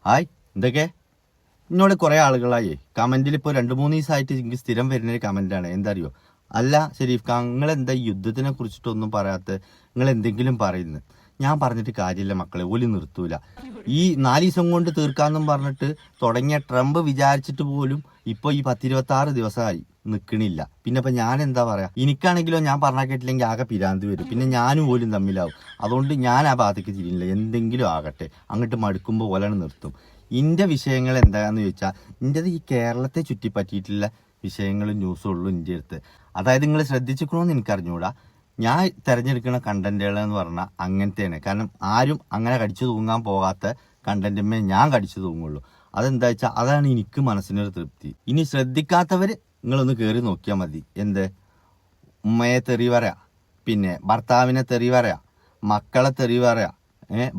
Hi, എന്തൊക്കെ? എന്നോട് കുറെ ആളുകളായി കമന്റിൽ ഇപ്പോൾ 2-3 ദിവസമായിട്ട് എനിക്ക് സ്ഥിരം വരുന്നൊരു കമന്റാണ്. എന്താ അറിയോ? അല്ല ഷെരീഫ് ഖാൻ, നിങ്ങൾ എന്താ യുദ്ധത്തിനെ കുറിച്ചിട്ടൊന്നും പറയാത്ത? നിങ്ങൾ എന്തെങ്കിലും പറയുന്നത്? ഞാൻ പറഞ്ഞിട്ട് കാര്യമില്ല മക്കളെ, ഓല് നിർത്തൂല. ഈ 4 ദിവസം കൊണ്ട് തീർക്കാന്നും പറഞ്ഞിട്ട് തുടങ്ങിയ ട്രംപ് വിചാരിച്ചിട്ട് പോലും ഇപ്പൊ ഈ 10-26 ദിവസമായി നിൽക്കണില്ല. പിന്നെ ഇപ്പൊ ഞാൻ എന്താ പറയാ? എനിക്കാണെങ്കിലോ ഞാൻ പറഞ്ഞാൽ കേട്ടില്ലെങ്കിൽ ആകെ പിരാന്ത് വരും. പിന്നെ ഞാനും പോലും തമ്മിലാവും. അതുകൊണ്ട് ഞാൻ ആ ഭാഗത്തേക്ക് തിരിയില്ല. എന്തെങ്കിലും ആകട്ടെ, അങ്ങോട്ട് മടുക്കുമ്പോൾ ഓലാണ് നിർത്തും. ഇന്റെ വിഷയങ്ങൾ എന്താന്ന് ചോദിച്ചാൽ, ഇന്റത് ഈ കേരളത്തെ ചുറ്റിപ്പറ്റിയിട്ടുള്ള വിഷയങ്ങളും ന്യൂസും ഉള്ളൂ ഇന്ത്യ അടുത്ത്. അതായത് നിങ്ങൾ ശ്രദ്ധിച്ചിക്കണമെന്ന് എനിക്കറിഞ്ഞൂടാ. ഞാൻ തിരഞ്ഞെടുക്കുന്ന കണ്ടന്റുകൾ എന്ന് പറഞ്ഞാൽ അങ്ങനത്തെയാണ്. കാരണം ആരും അങ്ങനെ കടിച്ചു തൂങ്ങാൻ പോകാത്ത കണ്ടന്റുമേ ഞാൻ കടിച്ചു തൂങ്ങുള്ളൂ. അതെന്താ വെച്ചാൽ അതാണ് എനിക്ക് മനസ്സിനൊരു തൃപ്തി. ഇനി ശ്രദ്ധിക്കാത്തവര് നിങ്ങളൊന്ന് കയറി നോക്കിയാൽ മതി. എന്ത് ഉമ്മയെ തെറി പറയാ, പിന്നെ ഭർത്താവിനെ തെറി പറയാ, മക്കളെ തെറി പറയാ,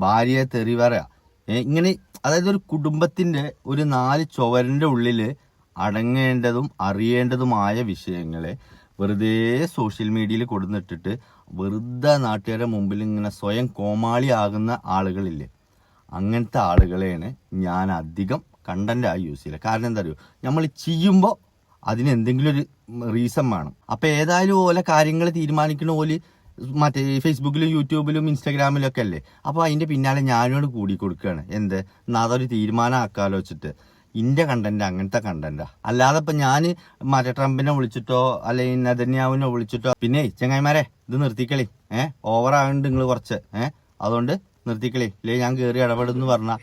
ഭാര്യയെ തെറി പറയാ, ഇങ്ങനെ അതായത് ഒരു കുടുംബത്തിന്റെ ഒരു 4 ചുവരിന്റെ ഉള്ളില് അടങ്ങേണ്ടതും അറിയേണ്ടതുമായ വിഷയങ്ങളെ വെറുതെ സോഷ്യൽ മീഡിയയിൽ കൊടുന്നിട്ടിട്ട് വെറുതെ നാട്ടുകാരുടെ മുമ്പിൽ ഇങ്ങനെ സ്വയം കോമാളിയാകുന്ന ആളുകളില്ലേ, അങ്ങനത്തെ ആളുകളെയാണ് ഞാൻ അധികം കണ്ടന്റായി യൂസ് ചെയ്യുക. കാരണം എന്താ അറിയോ, നമ്മൾ ചെയ്യുമ്പോൾ അതിന് എന്തെങ്കിലും ഒരു റീസൺ വേണം. അപ്പൊ ഏതായാലും ഓലെ കാര്യങ്ങൾ തീരുമാനിക്കുന്ന ഓല് മറ്റേ ഫേസ്ബുക്കിലും യൂട്യൂബിലും ഇൻസ്റ്റാഗ്രാമിലും ഒക്കെ അല്ലേ. അപ്പൊ അതിന്റെ പിന്നാലെ ഞാനോട് കൂടി കൊടുക്കുകയാണ്. എന്ത് അതൊരു തീരുമാനം ആക്കാലോ വെച്ചിട്ട്. ഇന്റെ കണ്ടന്റ് അങ്ങനത്തെ കണ്ടന്റാ. അല്ലാതെ ഇപ്പൊ ഞാൻ മറ്റേ ട്രംപിനെ വിളിച്ചിട്ടോ അല്ലെങ്കിൽ നെതന്യാഹുവിനെ വിളിച്ചിട്ടോ പിന്നെ ചങ്ങായിമാരെ ഇത് നിർത്തിക്കളി, ഓവറാകുന്നുണ്ട് നിങ്ങൾ കുറച്ച്, അതുകൊണ്ട് നിർത്തിക്കളി, ഇല്ലേ ഞാൻ കയറി ഇടപെടുന്നു പറഞ്ഞാൽ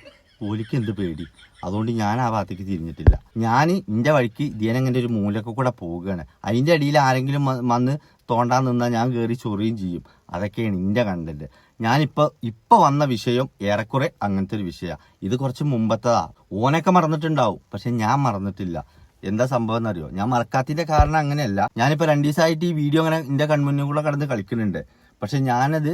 ഓലിക്ക് എന്ത് പേടി. അതുകൊണ്ട് ഞാൻ ആ ഭാഗത്തേക്ക് തിരിഞ്ഞിട്ടില്ല. ഞാൻ ഇന്റെ വഴിക്ക് ഇതിനങ്ങനെ ഒരു മൂലൊക്കെ കൂടെ പോവുകയാണ്. അതിന്റെ അടിയിൽ ആരെങ്കിലും വന്ന് തോണ്ടാൻ നിന്നാൽ ഞാൻ കയറി ചൊറിയും ചെയ്യും. അതൊക്കെയാണ് ഇന്റെ കണ്ടന്റ്. ഇപ്പൊ വന്ന വിഷയം ഏറെക്കുറെ അങ്ങനത്തെ ഒരു വിഷയമാണ്. ഇത് കുറച്ച് മുമ്പത്തതാ. ഓനൊക്കെ മറന്നിട്ടുണ്ടാവും, പക്ഷെ ഞാൻ മറന്നിട്ടില്ല. എന്താ സംഭവം എന്നറിയോ? ഞാൻ മറക്കാത്തതിന്റെ കാരണം അങ്ങനെയല്ല. ഞാനിപ്പോ 2 ദിവസമായിട്ട് ഈ വീഡിയോ അങ്ങനെ എന്റെ കൺമുന്നിൽ കൂടെ കടന്ന് കളിക്കുന്നുണ്ട്. പക്ഷെ ഞാനത്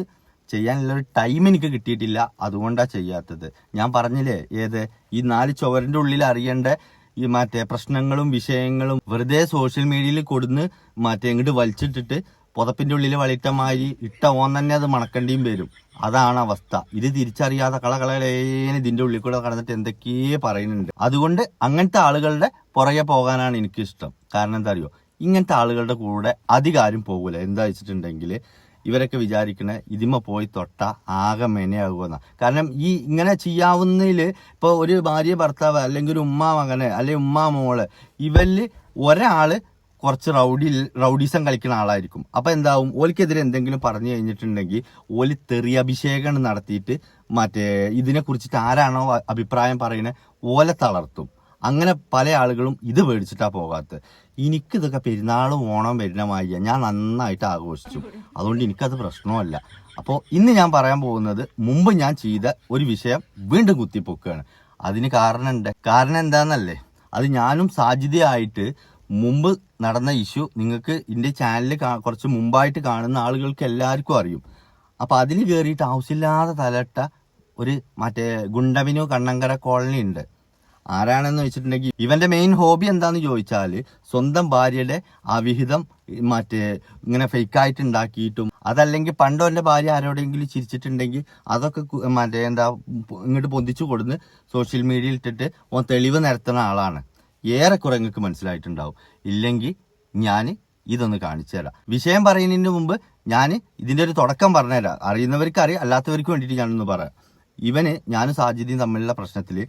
ചെയ്യാനുള്ള ഒരു ടൈം എനിക്ക് കിട്ടിയിട്ടില്ല. അതുകൊണ്ടാ ചെയ്യാത്തത്. ഞാൻ പറഞ്ഞില്ലേ, ഈ 4 ചുവരിന്റെ ഉള്ളിൽ അറിയേണ്ട ഈ മറ്റേ പ്രശ്നങ്ങളും വിഷയങ്ങളും വെറുതെ സോഷ്യൽ മീഡിയയിൽ കൊടുന്ന് ഇങ്ങോട്ട് വലിച്ചിട്ടിട്ട് പുതപ്പിന്റെ ഉള്ളിൽ വളിട്ടമായി ഇട്ട ഓൻ തന്നെ അത് മണക്കണ്ടിയും വരും. അതാണ് അവസ്ഥ. ഇത് തിരിച്ചറിയാതെ കളകളേന് ഇതിന്റെ ഉള്ളിൽ കൂടെ കടന്നിട്ട് എന്തൊക്കെയോ പറയുന്നുണ്ട്. അതുകൊണ്ട് അങ്ങനത്തെ ആളുകളുടെ പുറകെ പോകാനാണ് എനിക്കിഷ്ടം. കാരണം എന്താ അറിയോ, ഇങ്ങനത്തെ ആളുകളുടെ കൂടെ അധികാരം പോകൂല. എന്താ വെച്ചിട്ടുണ്ടെങ്കിൽ ഇവരൊക്കെ വിചാരിക്കണേ ഇതിമ പോയി തൊട്ട ആകെ മെനയാകുമെന്ന. കാരണം ഈ ഇങ്ങനെ ചെയ്യാവുന്നതില് ഇപ്പൊ ഒരു ഭാര്യ ഭർത്താവ് അല്ലെങ്കിൽ ഒരു ഉമ്മ മകന് അല്ലെങ്കിൽ ഉമ്മ മോള്, ഇവരില് ഒരാള് കുറച്ച് റൗഡീസം കളിക്കുന്ന ആളായിരിക്കും. അപ്പൊ എന്താവും, ഓലിക്കെതിരെ എന്തെങ്കിലും പറഞ്ഞു കഴിഞ്ഞിട്ടുണ്ടെങ്കിൽ ഓലി തെറിയഭിഷേകം നടത്തിയിട്ട് ഇതിനെ കുറിച്ചിട്ട് ആരാണോ അഭിപ്രായം പറയുന്നത് ഓലെ തളർത്തും. അങ്ങനെ പല ആളുകളും ഇത് മേടിച്ചിട്ടാ പോകാത്തത്. എനിക്കിതൊക്കെ പെരുന്നാളും ഓണം വരുന്നമായി ഞാൻ നന്നായിട്ട് ആഘോഷിച്ചു. അതുകൊണ്ട് എനിക്കത് പ്രശ്നമല്ല. അപ്പോൾ ഇന്ന് ഞാൻ പറയാൻ പോകുന്നത് മുമ്പ് ഞാൻ ചെയ്ത ഒരു വിഷയം വീണ്ടും കുത്തിപ്പൊക്കുകയാണ്. അതിന് കാരണമുണ്ട്. കാരണം എന്താണെന്നല്ലേ, അത് ഞാനും സാധ്യതയായിട്ട് മുമ്പ് നടന്ന ഇഷ്യൂ നിങ്ങൾക്ക് എൻ്റെ ചാനലിൽ കുറച്ച് മുമ്പായിട്ട് കാണുന്ന ആളുകൾക്ക് എല്ലാവർക്കും അറിയും. അപ്പൊ അതിൽ കയറിയിട്ട് ആവശ്യമില്ലാതെ തലട്ട ഒരു ഗുണ്ടവിനു കണ്ണങ്കര കോളനി ഉണ്ട്. ആരാണെന്ന് വെച്ചിട്ടുണ്ടെങ്കിൽ ഇവന്റെ മെയിൻ ഹോബി എന്താന്ന് ചോദിച്ചാല് സ്വന്തം ഭാര്യയുടെ അവിഹിതം ഇങ്ങനെ ഫേക്കായിട്ട് ഉണ്ടാക്കിയിട്ടും, അതല്ലെങ്കിൽ പണ്ടോ എന്റെ ഭാര്യ ആരോടെങ്കിലും ചിരിച്ചിട്ടുണ്ടെങ്കിൽ അതൊക്കെ ഇങ്ങോട്ട് പൊന്തിച്ചു കൊടുന്ന് സോഷ്യൽ മീഡിയയിൽ ഇട്ടിട്ട് ഓൻ തെളിവ് നിരത്തുന്ന ആളാണ്. ഏറെക്കുറെ നിങ്ങൾക്ക് മനസ്സിലായിട്ടുണ്ടാവും. ഇല്ലെങ്കിൽ ഞാൻ ഇതൊന്ന് കാണിച്ചു തരാം. വിഷയം പറയുന്നതിന് മുമ്പ് ഞാൻ ഇതിന്റെ ഒരു തുടക്കം പറഞ്ഞുതരാം. അറിയുന്നവർക്ക് അറിയാം, അല്ലാത്തവർക്ക് വേണ്ടിയിട്ട് ഞാനൊന്ന് പറയാം. ഞാനും സാധ്യതയും തമ്മിലുള്ള പ്രശ്നത്തില്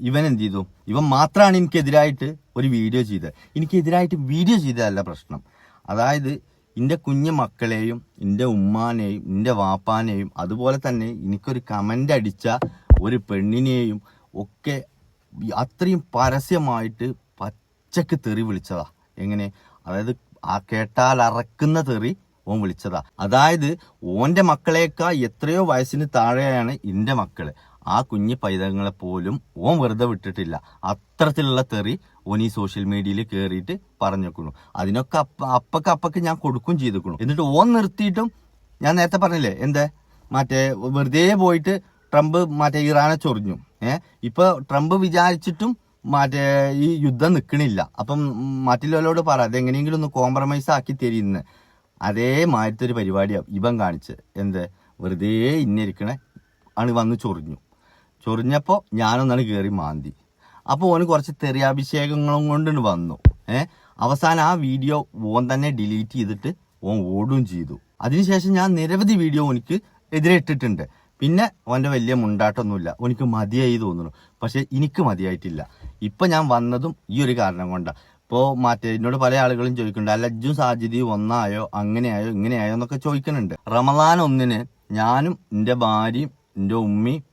ഇവൻ എന്ത് ചെയ്തു, ഇവൻ മാത്രമാണ് എനിക്കെതിരായിട്ട് ഒരു വീഡിയോ ചെയ്തത്. എനിക്കെതിരായിട്ട് വീഡിയോ ചെയ്തതല്ല പ്രശ്നം. അതായത് എൻ്റെ കുഞ്ഞു മക്കളെയും എൻ്റെ ഉമ്മാനെയും എൻ്റെ വാപ്പാനെയും അതുപോലെ തന്നെ എനിക്കൊരു കമന്റ് അടിച്ച ഒരു പെണ്ണിനെയും ഒക്കെ അത്രയും പരസ്യമായിട്ട് പച്ചക്ക് തെറി വിളിച്ചതാ. എങ്ങനെ? അതായത് ആ കേട്ടാൽ അറക്കുന്ന തെറി ഓൻ വിളിച്ചതാ. അതായത് ഓന്റെ മക്കളേക്കാൾ എത്രയോ വയസ്സിന് താഴെയാണ് എൻ്റെ മക്കള്. ആ കുഞ്ഞു പൈതങ്ങളെ പോലും ഓൻ വെറുതെ വിട്ടിട്ടില്ല. അത്തരത്തിലുള്ള തെറി ഓൻ ഈ സോഷ്യൽ മീഡിയയിൽ കയറിയിട്ട് പറഞ്ഞേക്കുന്നു. അതിനൊക്കെ അപ്പക്ക് ഞാൻ കൊടുക്കും ചെയ്തേക്കുന്നു. എന്നിട്ട് ഓൻ നിർത്തിയിട്ടും ഞാൻ നേരത്തെ പറഞ്ഞില്ലേ, വെറുതെ പോയിട്ട് ട്രംപ് ഇറാനെ ചൊറിഞ്ഞു. ഇപ്പൊ ട്രംപ് വിചാരിച്ചിട്ടും ഈ യുദ്ധം നിൽക്കണില്ല. അപ്പം മറ്റുള്ളവരോട് പറ അതെങ്ങനെയെങ്കിലും ഒന്ന് കോംപ്രമൈസ് ആക്കി തരുന്ന അതേ മാറ്റത്തെ ഒരു പരിപാടിയാണ് ഇവൻ കാണിച്ച്. വെറുതെ ഇന്നിരിക്കണേ ആണ് വന്ന് ചൊറിഞ്ഞു. ചൊറിഞ്ഞപ്പോൾ ഞാനൊന്നാണ് കയറി മാന്തി. അപ്പോൾ ഓന് കുറച്ച് തെറിയാഭിഷേകങ്ങളും കൊണ്ട് വന്നു. അവസാനം ആ വീഡിയോ ഓൻ തന്നെ ഡിലീറ്റ് ചെയ്തിട്ട് ഓൻ ഓടുകയും ചെയ്തു. അതിനുശേഷം ഞാൻ നിരവധി വീഡിയോ എനിക്ക് എതിരെ ഇട്ടിട്ടുണ്ട്. പിന്നെ ഓൻ്റെ വലിയ മുണ്ടാട്ടൊന്നുമില്ല, എനിക്ക് മതിയായി തോന്നുന്നു. പക്ഷെ എനിക്ക് മതിയായിട്ടില്ല. ഇപ്പം ഞാൻ വന്നതും ഈ ഒരു കാരണം കൊണ്ടാണ്. ഇപ്പോൾ എന്നോട് പല ആളുകളും ചോദിക്കുന്നുണ്ട്, അല്ല ഇജ്ജും സാജിദയും ഒന്നായോ അങ്ങനെയായോ ഇങ്ങനെയായോ എന്നൊക്കെ ചോദിക്കുന്നുണ്ട്. റമദാൻ 1 ഞാനും എൻ്റെ ഭാര്യയും എൻ്റെ ഉമ്മയും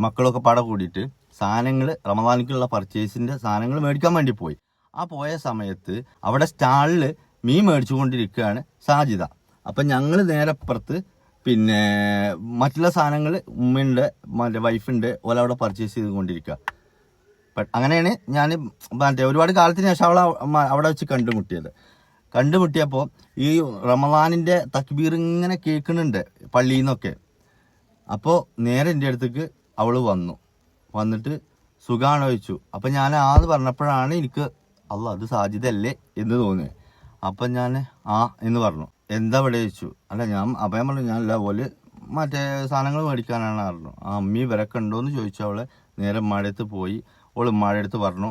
മക്കളൊക്കെ പാടെ കൂടിയിട്ട് സാധനങ്ങൾ റമദാനിക്കുള്ള പർച്ചേസിന്റെ സാധനങ്ങൾ മേടിക്കാൻ വേണ്ടി പോയി. ആ പോയ സമയത്ത് അവിടെ സ്റ്റാളിൽ മീൻ മേടിച്ചുകൊണ്ടിരിക്കുകയാണ് സാജിദ. അപ്പം ഞങ്ങൾ നേരെ അപ്പുറത്ത് മറ്റുള്ള സാധനങ്ങൾ ഉമ്മയുണ്ട് വൈഫുണ്ട് ഓല അവിടെ പർച്ചേസ് ചെയ്തുകൊണ്ടിരിക്കുക. അങ്ങനെയാണ് ഞാൻ ഒരുപാട് കാലത്തിന് ശേഷം അവിടെ വെച്ച് കണ്ടുമുട്ടിയപ്പോൾ ഈ റമദാനിന്റെ തക്ബീർ ഇങ്ങനെ കേൾക്കുന്നുണ്ട് പള്ളിയിൽ നിന്നൊക്കെ. അപ്പോൾ നേരെ എൻ്റെ അടുത്തേക്ക് അവള് വന്നിട്ട് സുഖാണോ ചോദിച്ചു. അപ്പം ഞാൻ ആന്ന് പറഞ്ഞപ്പോഴാണ് എനിക്ക് അത് സാജിദല്ലേ എന്ന് തോന്നിയത്. അപ്പം ഞാൻ എന്ന് പറഞ്ഞു. എന്താ ഇവിടെ ചോദിച്ചു. അല്ല അപ്പം ഞാൻ പറഞ്ഞു ഞാനല്ല പോലെ സാധനങ്ങൾ മേടിക്കാനാണ് പറഞ്ഞു. അമ്മി ഇവരൊക്കെ ഉണ്ടോയെന്ന് ചോദിച്ചു. അവളെ നേരെ ഉമ്മാടെ അടുത്ത് പോയി. ഉമ്മാടെ അടുത്ത് പറഞ്ഞു,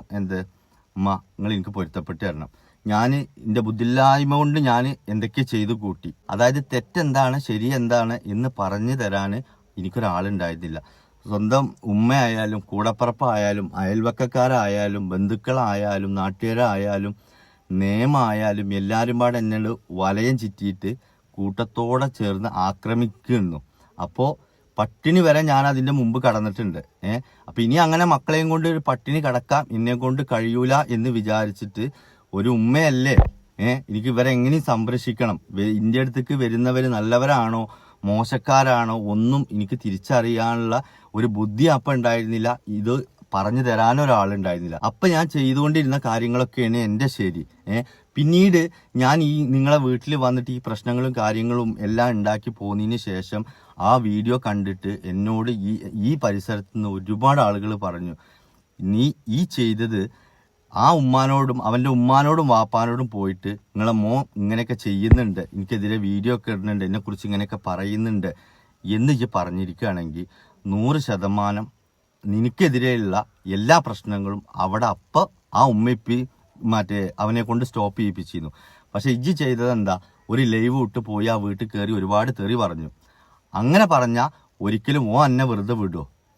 ഉമ്മ നിങ്ങൾ എനിക്ക് പൊരുത്തപ്പെട്ട് തരണം. ഞാൻ എൻ്റെ ബുദ്ധിയില്ലായ്മ കൊണ്ട് ഞാൻ എന്തൊക്കെ ചെയ്തു കൂട്ടി. അതായത് തെറ്റെന്താണ് ശരി എന്താണ് എന്ന് പറഞ്ഞു തരാൻ എനിക്കൊരാളുണ്ടായിരുന്നില്ല. സ്വന്തം ഉമ്മയായാലും കൂടപ്പറപ്പായാലും അയൽവക്കക്കാരായാലും ബന്ധുക്കളായാലും നാട്ടുകാരായാലും നിയമായാലും എല്ലാവരും പാടെ എന്നോട് വലയം ചുറ്റിയിട്ട് കൂട്ടത്തോടെ ചേർന്ന് ആക്രമിക്കുന്നു. അപ്പോൾ പട്ടിണി വരെ ഞാൻ അതിൻ്റെ മുമ്പ് കടന്നിട്ടുണ്ട്. അപ്പം ഇനി അങ്ങനെ മക്കളെയും കൊണ്ട് ഒരു പട്ടിണി കടക്കാം എന്നെ കൊണ്ട് കഴിയൂല എന്ന് വിചാരിച്ചിട്ട് ഒരു ഉമ്മയല്ലേ എനിക്ക് ഇവരെ എങ്ങനെയും സംരക്ഷിക്കണം. എൻ്റെ അടുത്തേക്ക് വരുന്നവർ നല്ലവരാണോ മോശക്കാരാണോ ഒന്നും എനിക്ക് തിരിച്ചറിയാനുള്ള ഒരു ബുദ്ധി അപ്പം ഉണ്ടായിരുന്നില്ല. ഇത് പറഞ്ഞു തരാനൊരാളുണ്ടായിരുന്നില്ല. അപ്പം ഞാൻ ചെയ്തുകൊണ്ടിരുന്ന കാര്യങ്ങളൊക്കെയാണ് എൻ്റെ ശരി. പിന്നീട് ഞാൻ നിങ്ങളെ വീട്ടിൽ വന്നിട്ട് ഈ പ്രശ്നങ്ങളും കാര്യങ്ങളും എല്ലാം ഉണ്ടാക്കി പോന്നതിന് ശേഷം ആ വീഡിയോ കണ്ടിട്ട് എന്നോട് ഈ പരിസരത്ത് നിന്ന് ഒരുപാട് ആളുകൾ പറഞ്ഞു, നീ ഈ ചെയ്തത് ആ ഉമ്മാനോടും അവൻ്റെ ഉമ്മാനോടും വാപ്പാനോടും പോയിട്ട് നിങ്ങളെ മോൻ ഇങ്ങനെയൊക്കെ ചെയ്യുന്നുണ്ട്, എനിക്കെതിരെ വീഡിയോ ഒക്കെ ഇടുന്നുണ്ട്, എന്നെക്കുറിച്ച് ഇങ്ങനെയൊക്കെ പറയുന്നുണ്ട് എന്ന് പറഞ്ഞിരിക്കുകയാണെങ്കിൽ 100% നിനക്കെതിരെയുള്ള എല്ലാ പ്രശ്നങ്ങളും അവിടെ അപ്പം ആ ഉമ്മയിപ്പി അവനെ കൊണ്ട് സ്റ്റോപ്പ് ചെയ്യിപ്പിച്ചിരുന്നു. പക്ഷെ ഇജ്ജ് ചെയ്തത് എന്താ, ഒരു ലൈവ് വിട്ട് പോയി ആ വീട്ടിൽ കയറി ഒരുപാട് തെറി പറഞ്ഞു. അങ്ങനെ പറഞ്ഞാൽ ഒരിക്കലും എന്നെ വെറുതെ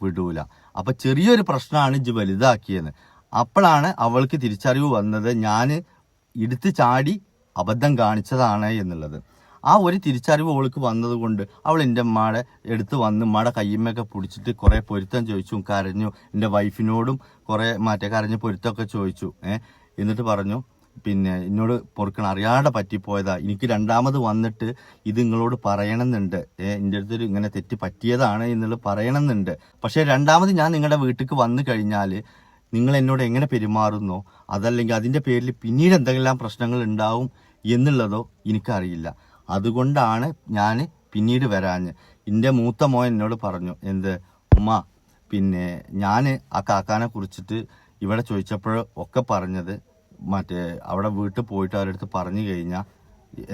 വിടൂല. അപ്പം ചെറിയൊരു പ്രശ്നമാണ് ഇജ്ജ് വലുതാക്കിയത്. അപ്പോഴാണ് അവൾക്ക് തിരിച്ചറിവ് വന്നത് ഞാൻ എടുത്ത് ചാടി അബദ്ധം കാണിച്ചതാണ് എന്നുള്ളത്. ആ ഒരു തിരിച്ചറിവ് അവൾക്ക് വന്നത് കൊണ്ട് അവൾ എൻ്റെ ഉമ്മയുടെ അടുത്ത് വന്ന് ഉമ്മയുടെ കയ്യമ്മയൊക്കെ പിടിച്ചിട്ട് കുറേ പൊരുത്തം ചോദിച്ചു, കരഞ്ഞു. എൻ്റെ വൈഫിനോടും കുറേ കരഞ്ഞ് പൊരുത്തമൊക്കെ ചോദിച്ചു. എന്നിട്ട് പറഞ്ഞു, എന്നോട് പൊറുക്കണം, അറിയാതെ പറ്റിപ്പോയതാ, എനിക്ക് രണ്ടാമത് വന്നിട്ട് ഇത് നിങ്ങളോട് പറയണമെന്നുണ്ട്, എൻ്റെ അടുത്തൊരു ഇങ്ങനെ തെറ്റ് പറ്റിയതാണ് എന്നുള്ളത് പറയണമെന്നുണ്ട്. പക്ഷേ രണ്ടാമത് ഞാൻ നിങ്ങളുടെ വീട്ടിലേക്ക് വന്നു കഴിഞ്ഞാൽ നിങ്ങൾ എന്നോട് എങ്ങനെ പെരുമാറുന്നോ അതല്ലെങ്കിൽ അതിൻ്റെ പേരിൽ പിന്നീട് എന്തെല്ലാം പ്രശ്നങ്ങൾ ഉണ്ടാവും എന്നുള്ളതോ എനിക്കറിയില്ല. അതുകൊണ്ടാണ് ഞാൻ പിന്നീട് വരാഞ്ഞ്. എൻ്റെ മൂത്ത മോൻ എന്നോട് പറഞ്ഞു, ഉമ്മ ഞാൻ ആ കാക്കാനെ കുറിച്ചിട്ട് ഇവിടെ ചോദിച്ചപ്പോൾ ഒക്കെ പറഞ്ഞത് അവിടെ വീട്ടിൽ പോയിട്ട് അവരുടെ അടുത്ത് പറഞ്ഞു കഴിഞ്ഞാൽ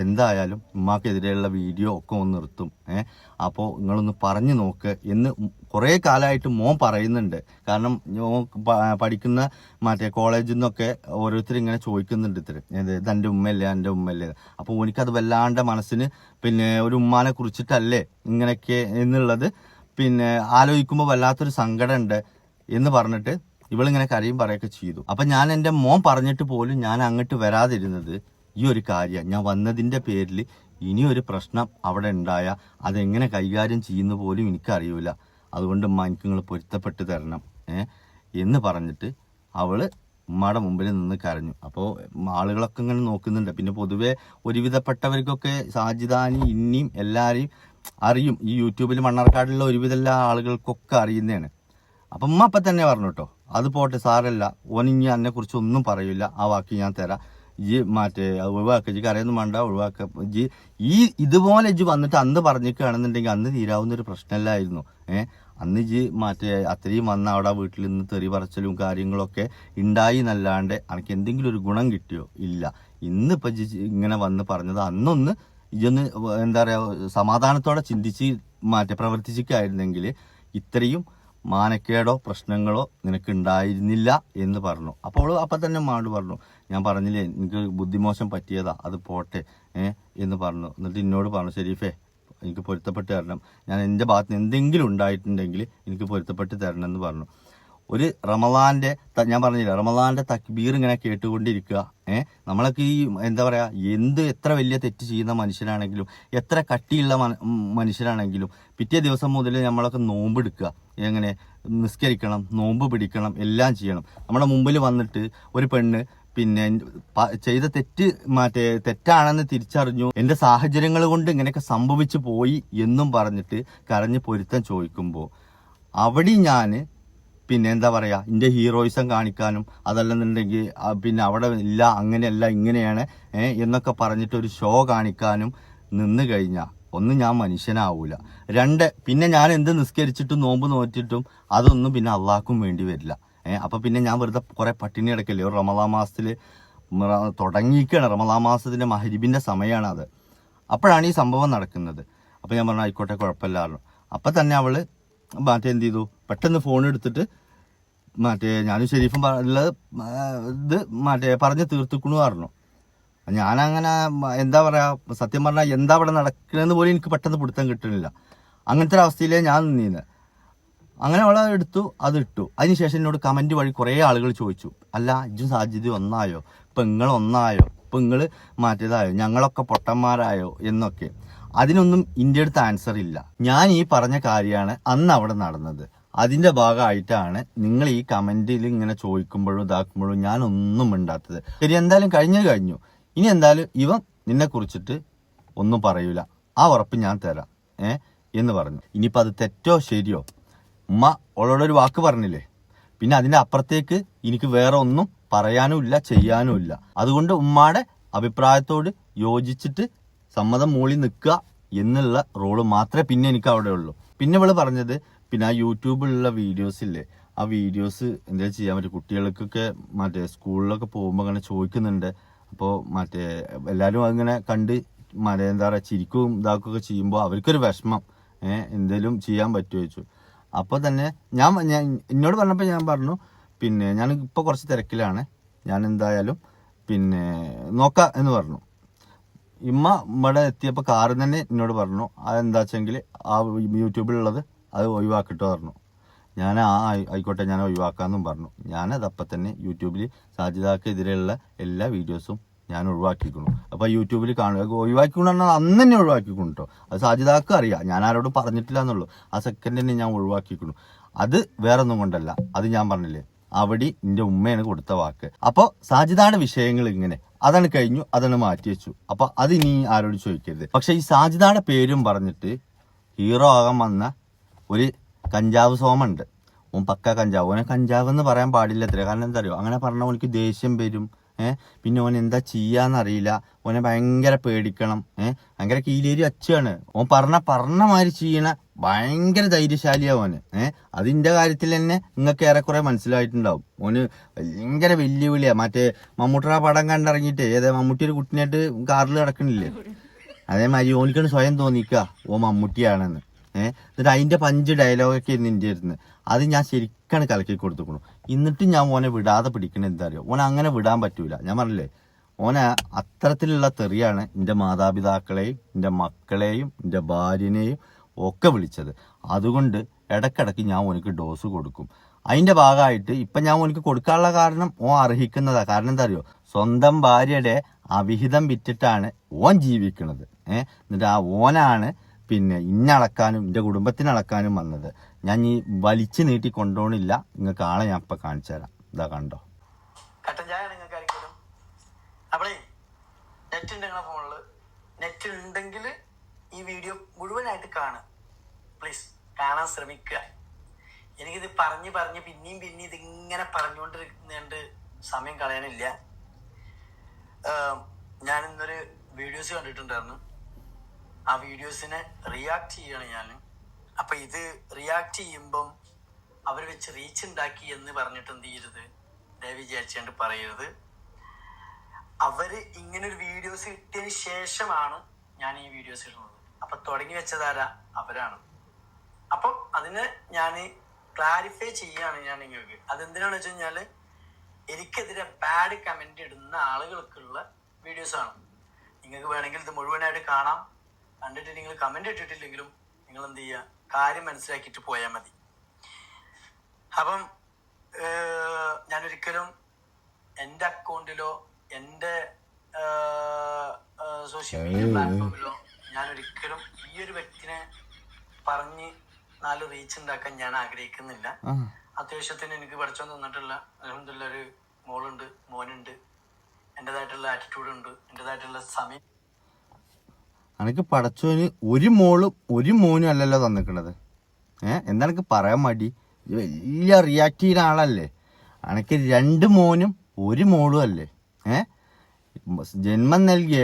എന്തായാലും ഉമ്മാക്കെതിരെയുള്ള വീഡിയോ ഒക്കെ ഒന്ന് നിർത്തും, അപ്പോൾ നിങ്ങളൊന്ന് പറഞ്ഞു നോക്ക് എന്ന് കുറേ കാലമായിട്ട് മോൻ പറയുന്നുണ്ട്. കാരണം പഠിക്കുന്ന കോളേജിൽ നിന്നൊക്കെ ഓരോരുത്തർ ഇങ്ങനെ ചോദിക്കുന്നുണ്ട്, ഇതെൻ്റെ ഉമ്മയല്ലേ എൻ്റെ ഉമ്മയല്ലേ. അപ്പോൾ എനിക്കത് വല്ലാണ്ട് മനസ്സിന് ഒരു ഉമ്മാനെ കുറിച്ചിട്ടല്ലേ ഇങ്ങനെയൊക്കെ എന്നുള്ളത് ആലോചിക്കുമ്പോൾ വല്ലാത്തൊരു സങ്കടമുണ്ട് എന്ന് പറഞ്ഞിട്ട് ഇവളിങ്ങനെ കരയും പറയുകയൊക്കെ ചെയ്തു. അപ്പം ഞാൻ എൻ്റെ മോൻ പറഞ്ഞിട്ട് പോലും ഞാൻ അങ്ങോട്ട് വരാതിരുന്നത് ഈ ഒരു കാര്യം, ഞാൻ വന്നതിൻ്റെ പേരിൽ ഇനിയൊരു പ്രശ്നം അവിടെ ഉണ്ടായാൽ അതെങ്ങനെ കൈകാര്യം ചെയ്യുന്ന പോലും എനിക്കറിയില്ല. അതുകൊണ്ട് ഉമ്മ എനിക്ക് നിങ്ങൾ പൊരുത്തപ്പെട്ട് തരണം എന്ന് പറഞ്ഞിട്ട് അവൾ ഉമ്മയുടെ മുമ്പിൽ നിന്ന് കരഞ്ഞു. അപ്പോൾ ആളുകളൊക്കെ ഇങ്ങനെ നോക്കുന്നുണ്ട്. പിന്നെ പൊതുവെ ഒരുവിധപ്പെട്ടവർക്കൊക്കെ സാജിദാനി ഇന്നിയും എല്ലാവരെയും അറിയും. ഈ യൂട്യൂബിൽ മണ്ണാർക്കാടുള്ള ഒരുവിധ എല്ലാ ആളുകൾക്കൊക്കെ അറിയുന്നതാണ്. അപ്പം ഉമ്മ അപ്പം തന്നെ പറഞ്ഞു കേട്ടോ, അത് പോട്ടെ സാരല്ല, ഓനിഞ്ഞ് എന്നെ കുറിച്ച് ഒന്നും പറയില്ല, ആ വാക്ക് ഞാൻ തരാം, ഇജ് ഒഴിവാക്കുക, ഇജ് കരയൊന്നും വേണ്ട, ഒഴിവാക്കുക. ഇതുപോലെ ഇജ് വന്നിട്ട് അന്ന് പറഞ്ഞിരിക്കുകയാണെന്നുണ്ടെങ്കിൽ അന്ന് തീരാവുന്നൊരു പ്രശ്നമല്ലായിരുന്നു. അന്ന് ഇജ് അത്രയും വന്ന അവിടെ വീട്ടിൽ നിന്ന് തെറി പറച്ചിലും കാര്യങ്ങളൊക്കെ ഉണ്ടായി എന്നല്ലാണ്ട് എനിക്ക് എന്തെങ്കിലും ഒരു ഗുണം കിട്ടിയോ? ഇല്ല. ഇന്നിപ്പോൾ ഇജ് ഇങ്ങനെ വന്ന് പറഞ്ഞത് അന്നൊന്ന് ഇജൊന്ന് എന്താ പറയുക സമാധാനത്തോടെ ചിന്തിച്ച് പ്രവർത്തിച്ചിട്ടായിരുന്നെങ്കിൽ ഇത്രയും മാനക്കേടോ പ്രശ്നങ്ങളോ നിനക്ക് ഉണ്ടായിരുന്നില്ല എന്ന് പറഞ്ഞു. അപ്പോൾ അപ്പം തന്നെ ഉമ്മാനോട് പറഞ്ഞു, ഞാൻ പറഞ്ഞില്ലേ എനിക്ക് ബുദ്ധിമോശം പറ്റിയതാ, അത് പോട്ടെ എന്ന് പറഞ്ഞു. എന്നിട്ട് എന്നോട് പറഞ്ഞു, ഷെരീഫേ എനിക്ക് പൊരുത്തപ്പെട്ട് തരണം, ഞാൻ എൻ്റെ ഭാഗത്ത് നിന്ന് എന്തെങ്കിലും ഉണ്ടായിട്ടുണ്ടെങ്കിൽ എനിക്ക് പൊരുത്തപ്പെട്ട് തരണം എന്ന് പറഞ്ഞു. ഒരു റമദാന്റെ ഞാൻ പറഞ്ഞില്ല, റമദാന്റെ തക്ബീർ ഇങ്ങനെ കേട്ടുകൊണ്ടിരിക്കുക. നമ്മളൊക്കെ ഈ എന്താ പറയാ, എത്ര വലിയ തെറ്റ് ചെയ്യുന്ന മനുഷ്യരാണെങ്കിലും എത്ര കട്ടിയുള്ള മനുഷ്യരാണെങ്കിലും പിറ്റേ ദിവസം മുതൽ നമ്മളൊക്കെ നോമ്പെടുക്കുക, എങ്ങനെ നിസ്കരിക്കണം, നോമ്പ് പിടിക്കണം, എല്ലാം ചെയ്യണം. നമ്മുടെ മുമ്പിൽ വന്നിട്ട് ഒരു പെണ്ണ് പിന്നെ ചെയ്ത തെറ്റാണെന്ന് തിരിച്ചറിഞ്ഞു, എന്റെ സാഹചര്യങ്ങൾ കൊണ്ട് ഇങ്ങനെയൊക്കെ സംഭവിച്ചു പോയി എന്നും പറഞ്ഞിട്ട് കരഞ്ഞ് പൊരുത്തം ചോദിക്കുമ്പോൾ അവിടെ ഞാൻ പിന്നെ എന്താ പറയാ, എന്റെ ഹീറോയിസം കാണിക്കാനും അതല്ലെന്നുണ്ടെങ്കിൽ പിന്നെ അവിടെ ഇല്ല അങ്ങനെയല്ല ഇങ്ങനെയാണ് എന്നൊക്കെ പറഞ്ഞിട്ട് ഒരു ഷോ കാണിക്കാനും നിന്ന് കഴിഞ്ഞാൽ ഒന്ന് ഞാൻ മനുഷ്യനാവൂല. രണ്ട്, പിന്നെ ഞാൻ എന്ത് നിസ്കരിച്ചിട്ടും നോമ്പ് നോറ്റിട്ടും അതൊന്നും പിന്നെ അള്ളാഹ്ക്കും വേണ്ടി വരില്ല. അപ്പൊ പിന്നെ ഞാൻ വെറുതെ കുറെ പട്ടിണി കിടക്കല്ലേ. ഒരു റമദാൻ മാസത്തില് തുടങ്ങിയിരിക്കുകയാണ്, റമദാൻ മാസത്തിന്റെ മഹരിബിന്റെ സമയമാണ് അത്. അപ്പോഴാണ് ഈ സംഭവം നടക്കുന്നത്. അപ്പൊ ഞാൻ പറഞ്ഞു ആയിക്കോട്ടെ കുഴപ്പമില്ലായിരുന്നു. അപ്പൊ തന്നെ അവള് എന്ത് ചെയ്തു, പെട്ടെന്ന് ഫോൺ എടുത്തിട്ട് ഞാനും ഷെരീഫും ഉള്ളത് ഇത് പറഞ്ഞ് തീർത്തിക്കണു പറഞ്ഞു. ഞാനങ്ങനെ എന്താ പറയാ, സത്യം പറഞ്ഞാൽ എന്താ അവിടെ നടക്കണമെന്ന് പോലും എനിക്ക് പെട്ടെന്ന് പിടുത്തം കിട്ടുന്നില്ല. അങ്ങനത്തെ ഒരു അവസ്ഥയിലേ ഞാൻ നിന്നീന്ന്. അങ്ങനെ അവളെ എടുത്തു, അത് ഇട്ടു. അതിനുശേഷം എന്നോട് കമന്റ് വഴി കുറെ ആളുകൾ ചോദിച്ചു, അല്ല ഇജ്ജും സാജിദ് ഒന്നായോ, ഇപ്പൊ നിങ്ങൾ ഒന്നായോ, ഇപ്പൊ നിങ്ങൾ മാറ്റിയതായോ, ഞങ്ങളൊക്കെ പൊട്ടന്മാരായോ എന്നൊക്കെ. അതിനൊന്നും ഇന്ത്യ അടുത്ത് ആൻസർ ഇല്ല. ഞാൻ ഈ പറഞ്ഞ കാര്യമാണ് അന്ന് അവിടെ നടന്നത്. അതിന്റെ ഭാഗമായിട്ടാണ് നിങ്ങൾ ഈ കമന്റിൽ ഇങ്ങനെ ചോദിക്കുമ്പോഴും ഇതാക്കുമ്പോഴും ഞാൻ ഒന്നും മിണ്ടാത്തത്. ശരി, എന്തായാലും കഴിഞ്ഞു. ഇനി എന്തായാലും ഇവൻ നിന്നെ കുറിച്ചിട്ട് ഒന്നും പറയൂല, ആ ഉറപ്പ് ഞാൻ തരാം എന്ന് പറഞ്ഞു. ഇനിയിപ്പോൾ അത് തെറ്റോ ശരിയോ, ഉമ്മ അവളോടൊരു വാക്ക് പറഞ്ഞില്ലേ, പിന്നെ അതിന്റെ അപ്പുറത്തേക്ക് എനിക്ക് വേറെ ഒന്നും പറയാനും ഇല്ല ചെയ്യാനും ഇല്ല. അതുകൊണ്ട് ഉമ്മയുടെ അഭിപ്രായത്തോട് യോജിച്ചിട്ട് സമ്മതം മൂളി നിൽക്കുക എന്നുള്ള റോള് മാത്രമേ പിന്നെ എനിക്ക് അവിടെ ഉള്ളൂ. പിന്നെ ഇവള് പറഞ്ഞത്, പിന്നെ ആ യൂട്യൂബിലുള്ള വീഡിയോസ് ഇല്ലേ, ആ വീഡിയോസ് എന്തെങ്കിലും ചെയ്യാൻ പറ്റും, കുട്ടികൾക്കൊക്കെ സ്കൂളിലൊക്കെ പോകുമ്പോൾ അങ്ങനെ ചോദിക്കുന്നുണ്ട്. അപ്പോൾ എല്ലാവരും അങ്ങനെ കണ്ട് എന്താ പറയുക ചിരിക്കും ഇതാക്കുകയൊക്കെ ചെയ്യുമ്പോൾ അവർക്കൊരു വിഷമം, എന്തേലും ചെയ്യാൻ പറ്റുമോ ചോദിച്ചു. അപ്പോൾ തന്നെ ഞാൻ എന്നോട് പറഞ്ഞപ്പോൾ ഞാൻ പറഞ്ഞു, പിന്നെ ഞാൻ ഇപ്പോൾ കുറച്ച് തിരക്കിലാണ്, ഞാൻ എന്തായാലും പിന്നെ നോക്കാം എന്ന് പറഞ്ഞു. ഇമ്മ ഇവിടെ എത്തിയപ്പോൾ കാറിൽ തന്നെ എന്നോട് പറഞ്ഞു, അതെന്താ വെച്ചെങ്കിൽ ആ യൂട്യൂബിലുള്ളത് അത് ഒഴിവാക്കിട്ടോ പറഞ്ഞു. ഞാൻ ആയിക്കോട്ടെ ഞാൻ ഒഴിവാക്കാമെന്നും പറഞ്ഞു. ഞാനതപ്പം തന്നെ യൂട്യൂബിൽ സാജിദക്കെതിരെയുള്ള എല്ലാ വീഡിയോസും ഞാൻ ഒഴിവാക്കിക്കുന്നു. അപ്പോൾ യൂട്യൂബിൽ കാണുക ഒഴിവാക്കിക്കൊണ്ട് പറഞ്ഞാൽ അന്ന് തന്നെ ഒഴിവാക്കിക്കുന്നു കേട്ടോ. അത് സാജിദക്ക് അറിയാം, ഞാൻ ആരോടും പറഞ്ഞിട്ടില്ല എന്നുള്ളൂ. ആ സെക്കൻഡ് തന്നെ ഞാൻ ഒഴിവാക്കിക്കുന്നു. അത് വേറെ ഒന്നും കൊണ്ടല്ല, അത് ഞാൻ പറഞ്ഞില്ലേ അവിടെ എൻ്റെ ഉമ്മയാണ് കൊടുത്ത വാക്ക്. അപ്പോൾ സാജിദയുടെ വിഷയങ്ങൾ ഇങ്ങനെ അതാണ് കഴിഞ്ഞു, അതാണ് മാറ്റി വെച്ചു. അപ്പൊ അത് ഇനി ആരോടും ചോദിക്കരുത്. പക്ഷെ ഈ സാജിദയുടെ പേരും പറഞ്ഞിട്ട് ഹീറോ ആകാൻ വന്ന ഒരു കഞ്ചാവ് സോമുണ്ട്, ഓൻ പക്ക കഞ്ചാവ്. ഓനെ കഞ്ചാവ് എന്ന് പറയാൻ പാടില്ല അത്ര. കാരണം എന്താ അറിയോ, അങ്ങനെ പറഞ്ഞാൽ ഓനക്ക് ദേഷ്യം വരും. പിന്നെ ഓൻ എന്താ ചെയ്യാന്നറിയില്ല, ഓനെ ഭയങ്കര പേടിക്കണം. ഭയങ്കര കീലേരി അച്ചാണ് ഓൻ. പറഞ്ഞ മാതിരി ചെയ്യണ ഭയങ്കര ധൈര്യശാലിയാ ഓന്. അതിന്റെ കാര്യത്തിൽ തന്നെ നിങ്ങൾക്ക് ഏറെക്കുറെ മനസ്സിലായിട്ടുണ്ടാവും. ഓന് ഭയങ്കര വെല്ലുവിളിയാ. മമ്മൂട്ടിയുടെ പടം കണ്ടിറങ്ങിയിട്ട് മമ്മൂട്ടി ഒരു കുട്ടിനായിട്ട് കാറിൽ കിടക്കണില്ലേ, അതേമാതിരി ഓനിക്കാണ് സ്വയം തോന്നിക്കുക ഓ മമ്മൂട്ടിയാണെന്ന്. എന്നിട്ട് അതിന്റെ 5 ഡയലോഗൊക്കെ നിന്റെ ഇരുന്ന് അത് ഞാൻ ശരിക്കാണ് കലക്കി കൊടുത്തുക്കണു. എന്നിട്ട് ഞാൻ ഓനെ വിടാതെ പിടിക്കണ എന്താ അറിയോ, ഓനെ അങ്ങനെ വിടാൻ പറ്റൂല. ഞാൻ പറഞ്ഞില്ലേ, ഓനെ അത്തരത്തിലുള്ള തെറിയാണ് എൻ്റെ മാതാപിതാക്കളെയും എൻ്റെ മക്കളെയും എൻ്റെ ഭാര്യനെയും ഒക്കെ വിളിച്ചത്. അതുകൊണ്ട് ഇടക്കിടക്ക് ഞാൻ ഓനക്ക് ഡോസ് കൊടുക്കും. അതിന്റെ ഭാഗമായിട്ട് ഇപ്പൊ ഞാൻ ഓനക്ക് കൊടുക്കാനുള്ള കാരണം ഓൻ അർഹിക്കുന്നതാ. കാരണം എന്താ അറിയോ, സ്വന്തം ഭാര്യയുടെ അവിഹിതം വിറ്റിട്ടാണ് ഓൻ ജീവിക്കുന്നത്. എന്നിട്ട് ആ ഓനാണ് പിന്നെ ഇന്നളക്കാനും എൻ്റെ കുടുംബത്തിനളക്കാനും വന്നത്. ഞാൻ ഈ വലിച്ചു നീട്ടി കൊണ്ടുപോകണില്ല. നിങ്ങൾക്ക് ആളെ ഞാൻ ഇപ്പൊ കാണിച്ചു തരാം. ഇതാ കണ്ടോ, കട്ടൻ ചായ നിങ്ങൾക്ക് ആയിരിക്കും. അപ്പളേ നെറ്റ് ഉണ്ട് നിങ്ങളെ ഫോണില്, നെറ്റ് ഉണ്ടെങ്കിൽ ഈ വീഡിയോ മുഴുവനായിട്ട് കാണുക പ്ലീസ്. കാണാൻ ശ്രമിക്കുക. എനിക്കിത് പറഞ്ഞ് പിന്നെയും ഇതിങ്ങനെ പറഞ്ഞുകൊണ്ടിരുന്നുകൊണ്ട് സമയം കളയാനില്ല. ഞാൻ ഇന്നൊരു വീഡിയോസ് കണ്ടിട്ടുണ്ടായിരുന്നു. ആ വീഡിയോസിനെ റിയാക്ട് ചെയ്യാണ് ഞാൻ. അപ്പൊ ഇത് റിയാക്ട് ചെയ്യുമ്പം അവർ വെച്ച് റീച്ച് ഉണ്ടാക്കി എന്ന് പറഞ്ഞിട്ട് എന്ത് ചെയ്യരുത്, ദയവ് വിചാരിച്ചുകൊണ്ട് പറയരുത്. അവര് ഇങ്ങനൊരു വീഡിയോസ് ഇട്ടതിന് ശേഷമാണ് ഞാൻ ഈ വീഡിയോസ് ഇടുന്നത്. അപ്പൊ തുടങ്ങി വെച്ചതാരാ, അവരാണ്. അപ്പം അതിന് ഞാൻ ക്ലാരിഫൈ ചെയ്യാണ് ഞാൻ നിങ്ങൾക്ക്. അതെന്തിനാണെന്ന് വെച്ച് കഴിഞ്ഞാൽ എനിക്കെതിരെ ബാഡ് കമന്റ് ഇടുന്ന ആളുകൾക്കുള്ള വീഡിയോസാണ്. നിങ്ങൾക്ക് വേണമെങ്കിൽ ഇത് മുഴുവനായിട്ട് കാണാം. കണ്ടിട്ട് നിങ്ങൾ കമന്റ് ഇട്ടിട്ടില്ലെങ്കിലും നിങ്ങൾ എന്ത് ചെയ്യുക, കാര്യം മനസ്സിലാക്കിയിട്ട് പോയാൽ മതി. അപ്പം ഞാനൊരിക്കലും എൻ്റെ അക്കൗണ്ടിലോ എൻ്റെ സോഷ്യൽ മീഡിയ പ്ലാറ്റ്ഫോമിലോ ഞാനൊരിക്കലും ഈ ഒരു വ്യക്തിനെ പറഞ്ഞ് 4 റീച്ച് ഉണ്ടാക്കാൻ ഞാൻ ആഗ്രഹിക്കുന്നില്ല. അത്യാവശ്യത്തിന് എനിക്ക് പഠിച്ചോന്ന് തന്നിട്ടുള്ള അൽഹംദുലില്ലാ ഒരു മോളുണ്ട്, മോനുണ്ട്, എൻ്റെതായിട്ടുള്ള ആറ്റിറ്റ്യൂഡ് ഉണ്ട്, എൻ്റെതായിട്ടുള്ള സമയം. അനക്ക് പടച്ചോന് ഒരു മോളും ഒരു മോനും അല്ലല്ലോ തന്നിക്കണത്. എന്താ എനിക്ക് പറയാൻ മടി? വലിയ റിയാക്ട് ചെയ്യുന്ന ആളല്ലേ. അനക്ക് 2 മോനും 1 മോളും അല്ലേ. ജന്മം നൽകിയ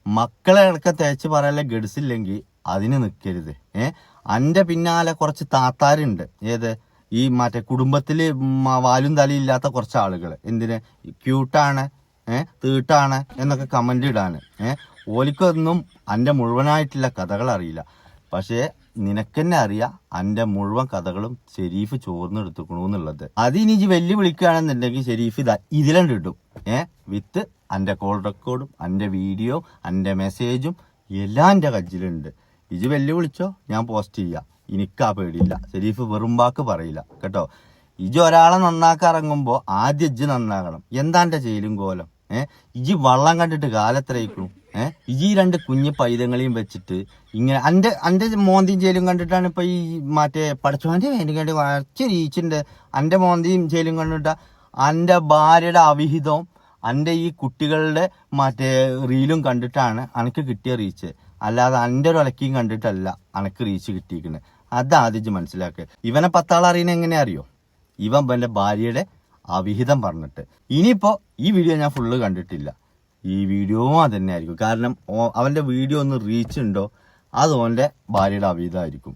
മക്കളെ അടക്കം തേച്ച് പറയാനുള്ള ഗഡ്സില്ലെങ്കിൽ അതിന് നിൽക്കരുത്. അന്റെ പിന്നാലെ കുറച്ച് താത്താരുണ്ട്. ഏത് ഈ മറ്റേ കുടുംബത്തില് വാലും തലയും ഇല്ലാത്ത കുറച്ച് ആളുകൾ. എന്തിന് ക്യൂട്ടാണ്, തീട്ടാണ് എന്നൊക്കെ കമന്റ് ഇടാന്. ഓലിക്കൊന്നും അന്റെ മുഴുവനായിട്ടുള്ള കഥകൾ അറിയില്ല. പക്ഷേ നിനക്കെന്നെ അറിയാം അന്റെ മുഴുവൻ കഥകളും ഷെരീഫ് ചോർന്നെടുത്തുക്കണു എന്നുള്ളത്. അതിനി ഇജ് വെല്ലുവിളിക്കുകയാണെന്നുണ്ടെങ്കിൽ ഷെരീഫ് ഇതിലുണ്ട് ഇടും. വിത്ത് അന്റെ കോൾ റെക്കോർഡും അന്റെ വീഡിയോ അന്റെ മെസ്സേജും എല്ലാം എന്റെ കജ്ജിലുണ്ട്. ഇജ് വെല്ലുവിളിച്ചോ, ഞാൻ പോസ്റ്റ് ചെയ്യാം. എനിക്കാ പേടിയില്ല. ഷെരീഫ് വെറും വാക്ക് പറയില്ല കേട്ടോ. ഇജ് ഒരാളെ നന്നാക്കാൻ ഇറങ്ങുമ്പോ ആദ്യം ഇജ് നന്നാകണം. എന്താ എന്റെ ജയിലും കോലം? ഇജ് വള്ളം കണ്ടിട്ട് കാലത്രയിക്കും. ഇജി 2 കുഞ്ഞു പൈതങ്ങളെയും വെച്ചിട്ട് ഇങ്ങനെ അന്റെ മോന്തിയും ജയിലും കണ്ടിട്ടാണ് ഇപ്പൊ ഈ മറ്റേ പഠിച്ചോന്റെ വേണ്ടി കണ്ട് കുറച്ച് റീച്ചുണ്ട്. അന്റെ മോന്തിയും ജയിലും കണ്ടിട്ടാ അന്റെ ഭാര്യയുടെ അവിഹിതവും അന്റെ ഈ കുട്ടികളുടെ മറ്റേ റീലും കണ്ടിട്ടാണ് അനക്ക് കിട്ടിയ റീച്ച്. അല്ലാതെ അന്റെ ഒരു ഒലക്കിയും കണ്ടിട്ടല്ല അനക്ക് റീച്ച് കിട്ടിയിരിക്കുന്നത്. അതാദ്യം മനസ്സിലാക്കുക. ഇവനെ 10 ആൾ അറിയണ എങ്ങനെ അറിയോ? ഇവൻ എന്റെ ഭാര്യയുടെ അവിഹിതം പറഞ്ഞിട്ട്. ഇനിയിപ്പോ ഈ വീഡിയോ ഞാൻ ഫുള്ള് കണ്ടിട്ടില്ല. ഈ വീഡിയോവും അത് തന്നെ ആയിരിക്കും. കാരണം അവന്റെ വീഡിയോ ഒന്ന് റീച്ച് ഉണ്ടോ അത് ഓന്റെ ഭാര്യയുടെ അവിഹിതമായിരിക്കും.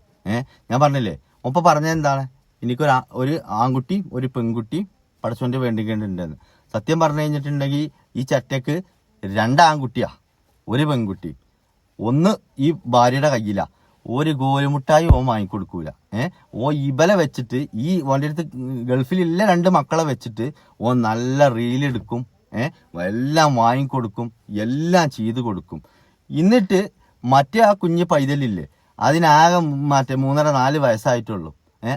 ഞാൻ പറഞ്ഞില്ലേ, ഒപ്പം പറഞ്ഞെന്താണ്, എനിക്കൊരു ആൺകുട്ടി ഒരു പെൺകുട്ടി പടച്ചോന്റെ വേണ്ടിക്കേണ്ടുണ്ടെന്ന്. സത്യം പറഞ്ഞു കഴിഞ്ഞിട്ടുണ്ടെങ്കിൽ ഈ ചറ്റക്ക് 2 ആൺകുട്ടിയാ 1 പെൺകുട്ടി. ഒന്ന് ഈ ഭാര്യയുടെ കയ്യിലാ. ഒരു ഗോലുമുട്ടായി ഓൻ വാങ്ങിക്കൊടുക്കൂല. ഇബലെ വെച്ചിട്ട് ഈ ഓൻ്റെ അടുത്ത് ഗൾഫിലുള്ള 2 മക്കളെ വെച്ചിട്ട് ഓൻ നല്ല റീലെടുക്കും. എല്ലാം വാങ്ങിക്കൊടുക്കും, എല്ലാം ചെയ്തു കൊടുക്കും. എന്നിട്ട് മറ്റേ ആ കുഞ്ഞ് പൈതലില്ലേ, അതിനാകെ മറ്റേ 3.5-4 വയസ്സായിട്ടുള്ളൂ.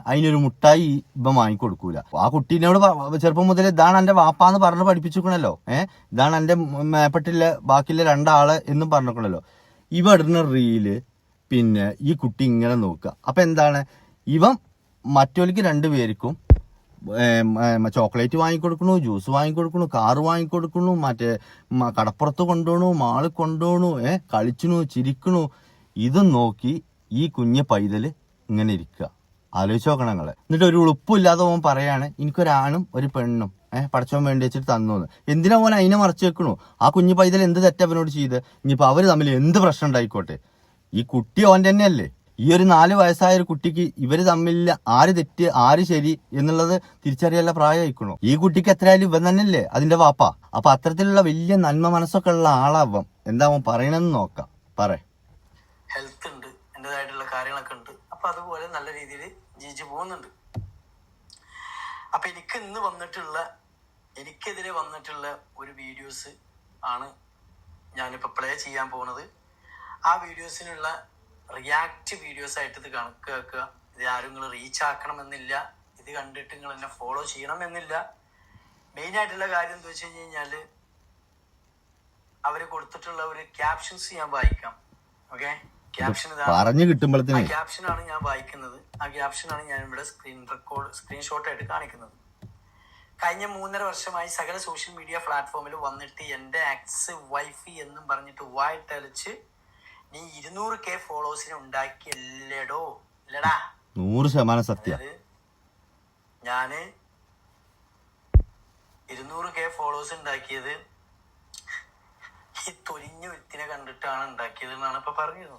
അതിനൊരു മുട്ടായി ഇപ്പം വാങ്ങിക്കൊടുക്കൂല. ആ കുട്ടീനോട് ചെറുപ്പം മുതൽ ഇതാണ് എന്റെ വാപ്പാന്ന് പറഞ്ഞ് പഠിപ്പിച്ചിരിക്കണല്ലോ. ഇതാണ് എന്റെ മേപ്പെട്ടില്ല ബാക്കിയുള്ള 2 ആള് എന്നും പറഞ്ഞിരിക്കണല്ലോ. ഇവ ഇടുന്ന റീല് പിന്നെ ഈ കുട്ടി ഇങ്ങനെ നോക്കുക. അപ്പൊ എന്താണ്, ഇവൻ മറ്റോർക്ക് 2 പേർക്കും ചോക്ലേറ്റ് വാങ്ങിക്കൊടുക്കണു, ജ്യൂസ് വാങ്ങിക്കൊടുക്കണു, കാറ് വാങ്ങിക്കൊടുക്കണു, മറ്റേ കടപ്പുറത്ത് കൊണ്ടുപോണു, മാള് കൊണ്ടുപോണു, കളിച്ചണു, ചിരിക്കണു. ഇതും നോക്കി ഈ കുഞ്ഞ് പൈതല് ഇങ്ങനെ ഇരിക്കുക. ആലോചിച്ച് നോക്കണം നിങ്ങള്. എന്നിട്ട് ഒരു ഉളുപ്പില്ലാതെ ഓൻ പറയാണ് എനിക്കൊരാണും ഒരു പെണ്ണും പഠിച്ചോൻ വേണ്ടി വെച്ചിട്ട് തന്നു. എന്തിനാ ഓൻ അതിനെ മറച്ചു വെക്കണു? ആ കുഞ്ഞു പൈതൽ എന്ത് തെറ്റവനോട് ചെയ്ത്? ഇനിയിപ്പോ അവര് തമ്മിൽ എന്ത് പ്രശ്നം ഉണ്ടായിക്കോട്ടെ, ഈ കുട്ടി ഓൻ്റെ തന്നെയല്ലേ. ഈ ഒരു 4 വയസ്സായ ഒരു കുട്ടിക്ക് ഇവര് തമ്മിൽ ആര് തെറ്റ് ആര് ശരി എന്നുള്ളത് തിരിച്ചറിയാനുള്ള പ്രായമായിക്കണോ? ഈ കുട്ടിക്ക് എത്രയായാലും ഇവൻ തന്നെയല്ലേ അതിന്റെ വാപ്പ. അപ്പൊ അത്തരത്തിലുള്ള വലിയ നന്മ മനസ്സൊക്കെ ഉള്ള ആളാവാം. എന്താ അവൻ പറയണെന്ന് നോക്കാം. ഹെൽത്ത് ഉണ്ട്, എന്റേതായിട്ടുള്ള കാര്യങ്ങളൊക്കെ ഉണ്ട്. അപ്പൊ അതുപോലെ നല്ല രീതിയിൽ ജീവിച്ചു പോകുന്നുണ്ട്. അപ്പൊ എനിക്കെതിരെ വന്നിട്ടുള്ള ഒരു വീഡിയോസ് ആണ് ഞാനിപ്പോ പ്ലേ ചെയ്യാൻ പോകുന്നത്. ആ വീഡിയോസിനുള്ള റിയാക്ട് വീഡിയോസ് ആയിട്ട് ഇത് കണക്കാക്കുക. ഇത് ആരും നിങ്ങൾ റീച്ച് ആക്കണമെന്നില്ല. ഇത് കണ്ടിട്ട് നിങ്ങൾ എന്നെ ഫോളോ ചെയ്യണമെന്നില്ല. മെയിൻ ആയിട്ടുള്ള കാര്യം എന്താ വെച്ച് കഴിഞ്ഞാല് അവര് കൊടുത്തിട്ടുള്ള ഒരു ക്യാപ്ഷൻസ് ഞാൻ വായിക്കാം. ഓക്കെ, ക്യാപ്ഷൻ ക്യാപ്ഷനാണ് ഞാൻ വായിക്കുന്നത്. ആ ക്യാപ്ഷനാണ് ഞാൻ ഇവിടെ സ്ക്രീൻഷോട്ട് ആയിട്ട് കാണിക്കുന്നത്. കഴിഞ്ഞ 3.5 വർഷമായി സകല സോഷ്യൽ മീഡിയ പ്ലാറ്റ്ഫോമിൽ വന്നിട്ട് എന്റെ എക്സ് വൈഫ് എന്നും പറഞ്ഞിട്ട് വായിട്ടലിച്ച് നീ 200K ഫോളോവേഴ്സിനെ ഉണ്ടാക്കിയല്ലേടോ. ഇല്ലടാ, 100% സത്യം. ഞാന് 200K ഫോളോവേഴ്സ് ഉണ്ടാക്കിയത് ഈ തൊലിഞ്ഞ വ്യക്തിനെ കണ്ടിട്ടാണ് ഉണ്ടാക്കിയത് എന്നാണ് ഇപ്പൊ പറഞ്ഞത്.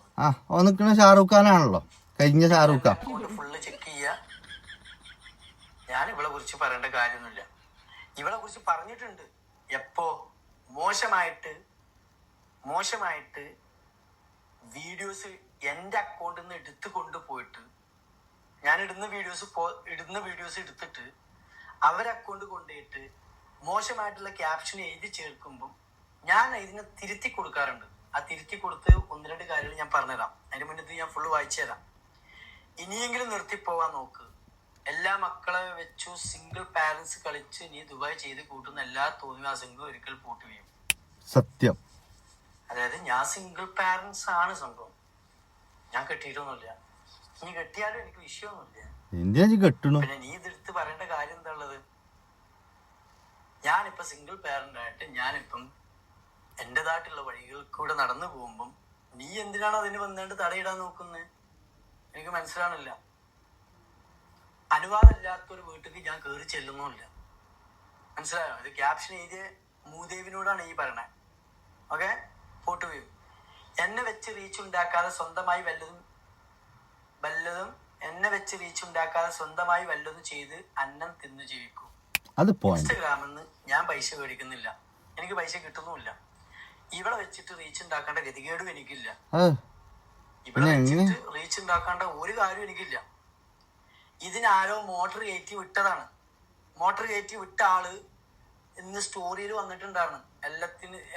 ഷാറൂഖ് ഖാനാണല്ലോ, കഴിഞ്ഞ ഷാറൂഖ് ഖാൻ. ഫുള്ള് ചെക്ക് ചെയ്യാ. ഞാൻ ഇവളെ കുറിച്ച് പറയേണ്ട കാര്യമൊന്നുമില്ല. ഇവളെ കുറിച്ച് പറഞ്ഞിട്ടുണ്ട്. എപ്പോ മോശമായിട്ട് വീഡിയോസ് എന്റെ അക്കൗണ്ടിൽ നിന്ന് എടുത്തു കൊണ്ടുപോയിട്ട് ഞാൻ ഇടുന്ന വീഡിയോസ് എടുത്തിട്ട് അവരെ അക്കൗണ്ട് കൊണ്ടുപോയിട്ട് മോശമായിട്ടുള്ള ക്യാപ്ഷൻ എഴുതി ചേർക്കുമ്പോൾ ഞാൻ ഇതിനെ തിരുത്തി കൊടുക്കാറുണ്ട്. ആ തിരുത്തി കൊടുത്ത് 1-2 കാര്യങ്ങൾ ഞാൻ പറഞ്ഞുതരാം. അതിന് മുന്നേ ഞാൻ ഫുള്ള് വായിച്ചു തരാം. ഇനിയെങ്കിലും നിർത്തിപ്പോവാൻ നോക്ക്. എല്ലാ മക്കളെ വെച്ചു സിംഗിൾ പാരന്റ്സ് കളിച്ച് നീ ദുബായ് ചെയ്ത് കൂട്ടുന്ന എല്ലാ തോന്നിവാസങ്ങളും ഒരിക്കൽ പൂട്ടുകയും. സത്യം. അതായത് ഞാൻ സിംഗിൾ പാരന്റ്സ് ആണ് സംഭവം. ഞാൻ കെട്ടിയിട്ടൊന്നുമില്ല. നീ കെട്ടിയാലും എനിക്ക് വിഷയമൊന്നുമില്ല. പിന്നെ നീ ഇതെടുത്ത് പറയേണ്ട കാര്യം എന്താ ഉള്ളത്? ഞാനിപ്പോ സിംഗിൾ പാരന്റ് ആയിട്ട് ഞാനിപ്പം എന്റേതായിട്ടുള്ള വഴികൾക്കൂടെ നടന്നു പോകുമ്പം നീ എന്തിനാണ് അതിന് വന്നുകൊണ്ട് തടയിടാൻ നോക്കുന്നത്? എനിക്ക് മനസ്സിലാണില്ല. അനുവാദമില്ലാത്തൊരു വീട്ടിൽ ഞാൻ കയറി ചെല്ലുന്നുമില്ല. മനസ്സിലായോ? ഇത് ക്യാപ്ഷൻ എഴുതിയ മൂദേവിനോടാണ് ഈ പറയണേ. ഓക്കെ, ഫോട്ടോയും എന്നെ വെച്ച് റീച്ച് ഉണ്ടാക്കാതെ സ്വന്തമായി വല്ലതും ചെയ്ത് അന്നം തിന്നു ജീവിക്കൂ. ഇൻസ്റ്റഗ്രാമിൽ നിന്ന് ഞാൻ പൈസ മേടിക്കുന്നില്ല, എനിക്ക് പൈസ കിട്ടുന്നുമില്ല. ഇവിടെ വെച്ചിട്ട് റീച്ച് ഉണ്ടാക്കേണ്ട ഗതികേടും എനിക്കില്ല. ഇവിടെ വെച്ചിട്ട് റീച്ച് ഉണ്ടാക്കേണ്ട ഒരു കാര്യവും എനിക്കില്ല. ഇതിനാരോ മോട്ടർ കയറ്റി വിട്ടതാണ്. മോട്ടർ കയറ്റി വിട്ട ആള് ഇന്ന് സ്റ്റോറിയിൽ വന്നിട്ടുണ്ടായിരുന്നു.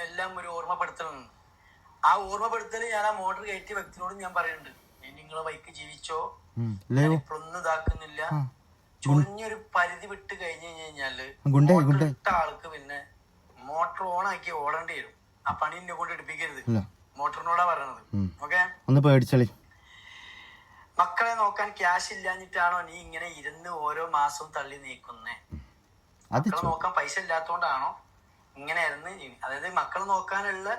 എല്ലാം ഒരു ഓർമ്മപ്പെടുത്തലാണ്. ആ ഓർമ്മപ്പെടുത്തൽ ഞാൻ ആ മോട്ടർ കയറ്റിയ വ്യക്തിനോട് ഞാൻ പറയുന്നുണ്ട്, നിങ്ങളെ ബൈക്ക് ജീവിച്ചോ, ഇപ്പൊന്നും ഇതാക്കുന്നില്ല. ചുളിഞ്ഞൊരു പരിധി വിട്ട് കഴിഞ്ഞു കഴിഞ്ഞാല് ഇട്ട ആൾക്ക് പിന്നെ മോട്ടർ ഓൺ ആക്കി ഓടേണ്ടി വരും. ആ പണി എന്നെ കൊണ്ട് എടുപ്പിക്കരുത്. മോട്ടറിനോടാ പറയണത്. ഓക്കെ, മക്കളെ നോക്കാൻ ക്യാഷ് ഇല്ലാഞ്ഞിട്ടാണോ നീ ഇങ്ങനെ ഇരുന്ന് ഓരോ മാസവും തള്ളി നീക്കുന്നേ? മക്കളെ നോക്കാൻ പൈസ ഇല്ലാത്തോണ്ടാണോ ഇങ്ങനെ ഇരുന്ന്? അതായത് മക്കളെ നോക്കാനുള്ള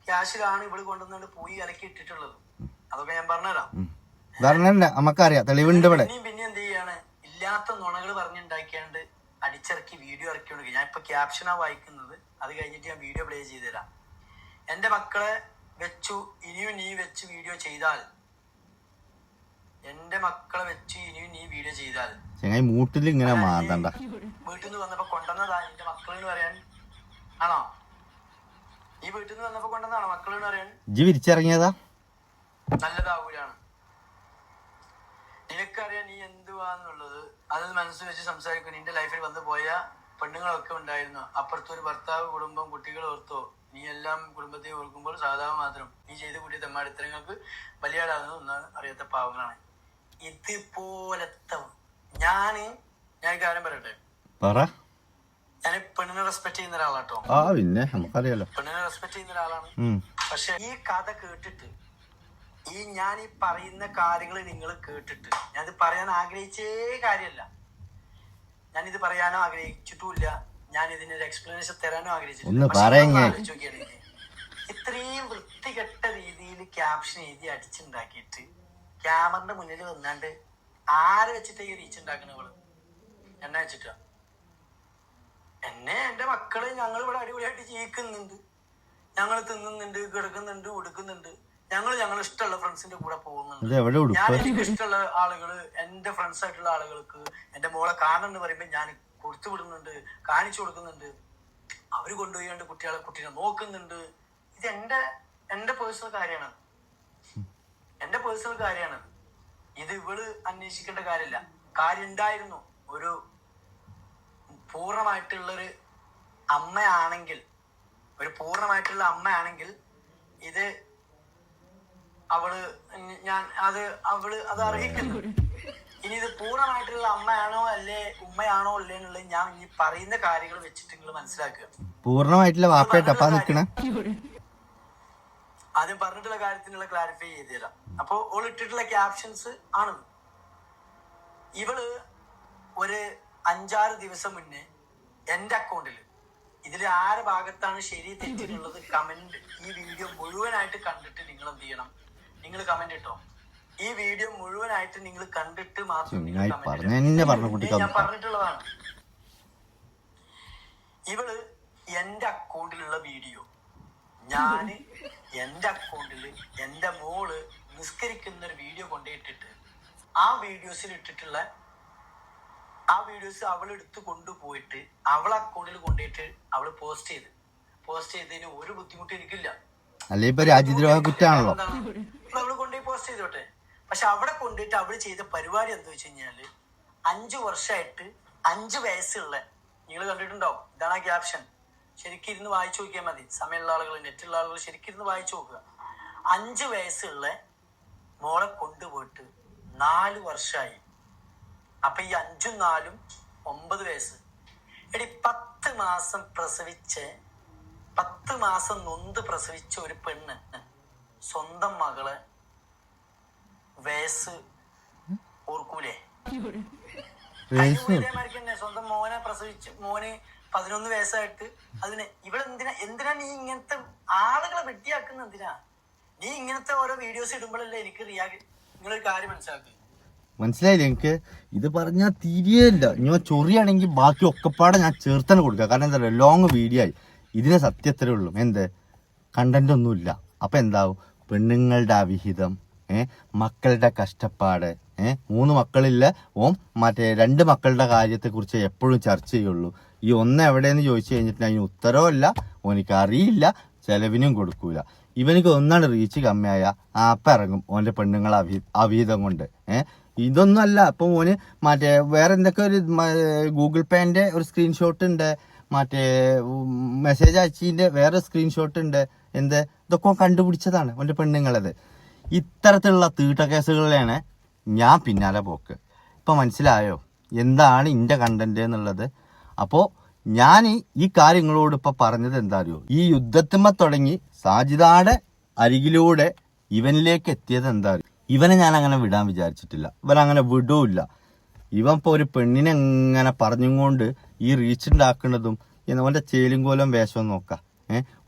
ക്യാഷിലാണ് ഇവിടെ കൊണ്ടുവന്നുകൊണ്ട് പോയി ഇറക്കി ഇട്ടിട്ടുള്ളത്. അതൊക്കെ ഞാൻ പറഞ്ഞുതരാം. നമുക്കറിയാം, തെളിവുണ്ട്. പിന്നെ എന്ത് ചെയ്യാണ്? ഇല്ലാത്ത നുണകൾ പറഞ്ഞുണ്ടാക്കിയാണ്ട് അടിച്ചിറക്കി വീഡിയോ ഇറക്കിയോണ്ട് ഞാൻ ഇപ്പൊ ക്യാപ്ഷനാ വായിക്കുന്നത്. അത് കഴിഞ്ഞിട്ട് ഞാൻ വീഡിയോ പ്ലേ ചെയ്ത് തരാം. എന്റെ മക്കളെ വെച്ചു ഇനിയും നീ വെച്ച് വീഡിയോ ചെയ്താൽ മൂട്ടിൽ ഇങ്ങനെ മാറണ്ട. വീട്ടിൽ നിന്ന് വന്നപ്പോ കൊണ്ടുവന്നതാ എന്റെ മക്കളെന്ന് പറയാൻ ആണോ? ഈ വീട്ടിൽ നിന്ന് വന്നപ്പോ കൊണ്ടുവന്നാണോ മക്കളെന്ന് പറയാൻ? വിരിച്ചിറങ്ങിയതാ നല്ലതാവൂലാണ്. നിനക്കറിയാം നീ എന്തുവാന്നുള്ളത്. അത് മനസ്സിൽ വെച്ച് സംസാരിക്കും. നിന്റെ ലൈഫിൽ വന്നു പോയ പെണ്ണുങ്ങളൊക്കെ ഉണ്ടായിരുന്നു. അപ്പുറത്തൊരു ഭർത്താവ്, കുടുംബം, കുട്ടികൾ ഓർത്തോ? നീ എല്ലാം കുടുംബത്തെ ഓർക്കുമ്പോൾ സാധാരണ മാത്രം നീ ചെയ്ത് കൂട്ടിയ തെമ്മാടിത്തരങ്ങൾക്ക് ബലിയാടാകുന്നത് ഒന്നാണ് അറിയാത്ത പാവങ്ങളാണ്. ഇതുപോലത്തെ ഞാൻ കാര്യം പറയട്ടെ. ഞാൻ പെണ്ണിനെ റെസ്പെക്ട് ചെയ്യുന്ന ഒരാളാട്ടോ. പെണ്ണിനെ റെസ്പെക്ട് ചെയ്യുന്ന ഒരാളാണ്. പക്ഷെ ഈ കഥ കേട്ടിട്ട് ഞാൻ ഈ പറയുന്ന കാര്യങ്ങൾ നിങ്ങൾ കേട്ടിട്ട് ഞാനിത് പറയാൻ ആഗ്രഹിച്ചേ കാര്യമല്ല. ഞാനിത് പറയാനോ ആഗ്രഹിച്ചിട്ടുമില്ല. ഞാൻ ഇതിനൊരു എക്സ്പ്ലനേഷൻ തരാനോ ആഗ്രഹിച്ചിട്ടില്ല. ഇത്രയും വൃത്തികെട്ട രീതിയിൽ ക്യാപ്ഷൻ എഴുതി അടിച്ചുണ്ടാക്കിയിട്ട് ക്യാമറിന്റെ മുന്നിൽ വന്നാണ്ട് ആരെ വെച്ചിട്ട് ഈ റീച്ച് ഉണ്ടാക്കണവള്? എന്നെ വെച്ചിട്ടാ. എന്റെ മക്കള് ഞങ്ങൾ ഇവിടെ അടിപൊളിയായിട്ട് ജീവിക്കുന്നുണ്ട്. ഞങ്ങൾ തിന്നുന്നുണ്ട്, കിടക്കുന്നുണ്ട്, ഉടുക്കുന്നുണ്ട്. ഞങ്ങൾ ഇഷ്ടമുള്ള ഫ്രണ്ട്സിന്റെ കൂടെ പോകുന്നുണ്ട്. ഞാൻ എനിക്ക് ഇഷ്ടമുള്ള ആളുകള്, എന്റെ ഫ്രണ്ട്സ് ആയിട്ടുള്ള ആളുകൾക്ക് എന്റെ മോളെ കാണണമെന്ന് പറയുമ്പോ ഞാൻ കൊടുത്തു വിടുന്നുണ്ട്, കാണിച്ചു കൊടുക്കുന്നുണ്ട്. അവര് കൊണ്ടുപോയി കുട്ടീനെ നോക്കുന്നുണ്ട്. ഇത് എന്റെ പേഴ്സണൽ കാര്യമാണ്. ഇത് ഇവള് അന്വേഷിക്കേണ്ട കാര്യമില്ല. കാര്യം ഉണ്ടായിരുന്നു. ഒരു പൂർണ്ണമായിട്ടുള്ളൊരു അമ്മയാണെങ്കിൽ ഇത് അത് അർഹിക്കുന്നു. ഇനി ഇത് പൂർണ്ണമായിട്ടുള്ള അമ്മയാണോ അല്ലേ ഉമ്മയാണോ അല്ലേ എന്നുള്ളത് ഞാൻ ഈ പറയുന്ന കാര്യങ്ങൾ വെച്ചിട്ട് നിങ്ങൾ മനസ്സിലാക്കുക. പൂർണ്ണമായിട്ടുള്ള ആദ്യം പറഞ്ഞിട്ടുള്ള കാര്യത്തിനുള്ള ക്ലാരിഫൈ ചെയ്ത് തരാം. അപ്പൊ ഓൾ ഇട്ടിട്ടുള്ള ക്യാപ്ഷൻസ് ആണ്. ഇവള് ഒരു 5-6 ദിവസം മുന്നേ എന്റെ അക്കൗണ്ടിൽ ഇതിൽ ആരെ ഭാഗത്താണ് ശരി തെറ്റിട്ടുള്ളത് കമന്റ്, ഈ വീഡിയോ മുഴുവനായിട്ട് കണ്ടിട്ട് നിങ്ങൾ എന്ത് ചെയ്യണം? നിങ്ങൾ കമന്റ് ഇട്ടോ. ഈ വീഡിയോ മുഴുവനായിട്ട് നിങ്ങൾ കണ്ടിട്ട് മാത്രം ഞാൻ പറഞ്ഞിട്ടുള്ളതാണ്. ഇവള് എന്റെ അക്കൗണ്ടിലുള്ള വീഡിയോ ഞാന് എന്റെ അക്കൗണ്ടിൽ എന്റെ മോള് നിസ്കരിക്കുന്ന ഒരു വീഡിയോ കൊണ്ടുപോയിട്ടിട്ട് ആ വീഡിയോസ് അവളെടുത്ത് കൊണ്ടുപോയിട്ട് അവളെ അക്കൗണ്ടിൽ കൊണ്ടുപോയിട്ട് അവള് പോസ്റ്റ് ചെയ്തതിന് ഒരു ബുദ്ധിമുട്ടും എനിക്കില്ല. രാജ്യദ്രോഹ കുറ്റാണല്ലോ. അവള് കൊണ്ടുപോയി പോസ്റ്റ് ചെയ്തോട്ടെ. പക്ഷെ അവിടെ കൊണ്ടിട്ട് അവള് ചെയ്ത പരിപാടി എന്താ വെച്ച് കഴിഞ്ഞാല് 5 വർഷമായിട്ട് 5 വയസ്സുള്ള, നിങ്ങൾ കണ്ടിട്ടുണ്ടാവും, ഇതാണ് ആ ക്യാപ്ഷൻ. ശരിക്കും ഇരുന്ന് വായിച്ചു നോക്കിയാൽ മതി. സമയമുള്ള ആളുകൾ, നെറ്റുള്ള ആളുകൾ ശരിക്കും ഇരുന്ന് വായിച്ചു നോക്കുക. 5 വയസ്സുള്ള മോളെ കൊണ്ടുപോയിട്ട് 4 വർഷമായി. അപ്പൊ ഈ 5ഉം 4ഉം 9 വയസ്സ്. എടി 10 മാസം പ്രസവിച്ച് 10 മാസം നൊന്ത് പ്രസവിച്ച ഒരു പെണ്ണ് സ്വന്തം മകളെ വയസ്സ് ഓർക്കൂലേ? ഇതേമാതിരി തന്നെ സ്വന്തം മോനെ പ്രസവിച്ച് മോന് 11 വയസ്സായിട്ട് അതിന് എന്തിനാ നീ ഇങ്ങനത്തെ ആളുകളെ വെട്ടിയാക്കുന്ന? എന്തിനാ നീ ഇങ്ങനത്തെ ഓരോ വീഡിയോസ് ഇടുമ്പോഴല്ലേ എനിക്ക് നിങ്ങളൊരു കാര്യം മനസ്സിലായില്ലേ? എനിക്ക് ഇത് പറഞ്ഞാൽ തിരിയല്ല. ഞാൻ ചൊറിയാണെങ്കിൽ ബാക്കി ഒക്കെപ്പാടെ ഞാൻ ചേർത്തന്നെ കൊടുക്കുക. കാരണം എന്താ പറയുക, ലോങ് വീഡിയോ ആയി. ഇതിന് സത്യത്തിലേ ഉള്ളൂ, എന്ത് കണ്ടന്റ് ഒന്നുമില്ല. അപ്പൊ എന്താവും, പെണ്ണുങ്ങളുടെ അവിഹിതം, മക്കളുടെ കഷ്ടപ്പാട്, 3 മക്കളില്ല ഓം മറ്റേ 2 മക്കളുടെ കാര്യത്തെ കുറിച്ച് എപ്പോഴും ചർച്ച ചെയ്യുള്ളൂ. ഈ ഒന്ന് എവിടെയെന്ന് ചോദിച്ചു കഴിഞ്ഞിട്ട് അതിന് ഉത്തരവില്ല, ഓനിക്ക് അറിയില്ല, ചെലവിനും കൊടുക്കൂല. ഇവനിക്ക് ഒന്നാണ് റീച്ച് കമ്മിയായ അപ്പം ഇറങ്ങും ഓന്റെ പെണ്ണുങ്ങളെ അവിഹിതം കൊണ്ട്. ഇതൊന്നും അല്ല. അപ്പൊ ഓന് മറ്റേ വേറെ എന്തൊക്കെ ഒരു ഗൂഗിൾ പേന്റെ ഒരു സ്ക്രീൻഷോട്ട് ഉണ്ട്, മറ്റേ മെസ്സേജ് അയച്ചിന്റെ വേറെ സ്ക്രീൻഷോട്ട് ഉണ്ട്. ഇതൊക്കെ കണ്ടുപിടിച്ചതാണ് ഓന്റെ പെണ്ണുങ്ങളത്. ഇത്തരത്തിലുള്ള തീട്ട കേസുകളിലാണ് ഞാൻ പിന്നാലെ പോക്ക്. ഇപ്പൊ മനസ്സിലായോ എന്താണ് ഇന്റെ കണ്ടന്റ് എന്നുള്ളത്? അപ്പോ ഞാൻ ഈ കാര്യങ്ങളോട് ഇപ്പൊ പറഞ്ഞത് എന്താ അറിയോ, ഈ യുദ്ധത്തിന്മ തുടങ്ങി സാജിദാടെ അരികിലൂടെ ഇവനിലേക്ക് എത്തിയത് എന്താ അറിയോ, ഇവനെ ഞാൻ അങ്ങനെ വിടാൻ വിചാരിച്ചിട്ടില്ല. ഇവനങ്ങനെ വിടൂല്ല. ഇവൻ ഇപ്പൊ ഒരു പെണ്ണിനെ എങ്ങനെ പറഞ്ഞുകൊണ്ട് ഈ റീച്ച് ഉണ്ടാക്കുന്നതും ഓന്റെ ചേലുംകോലം വേഷം നോക്കാം.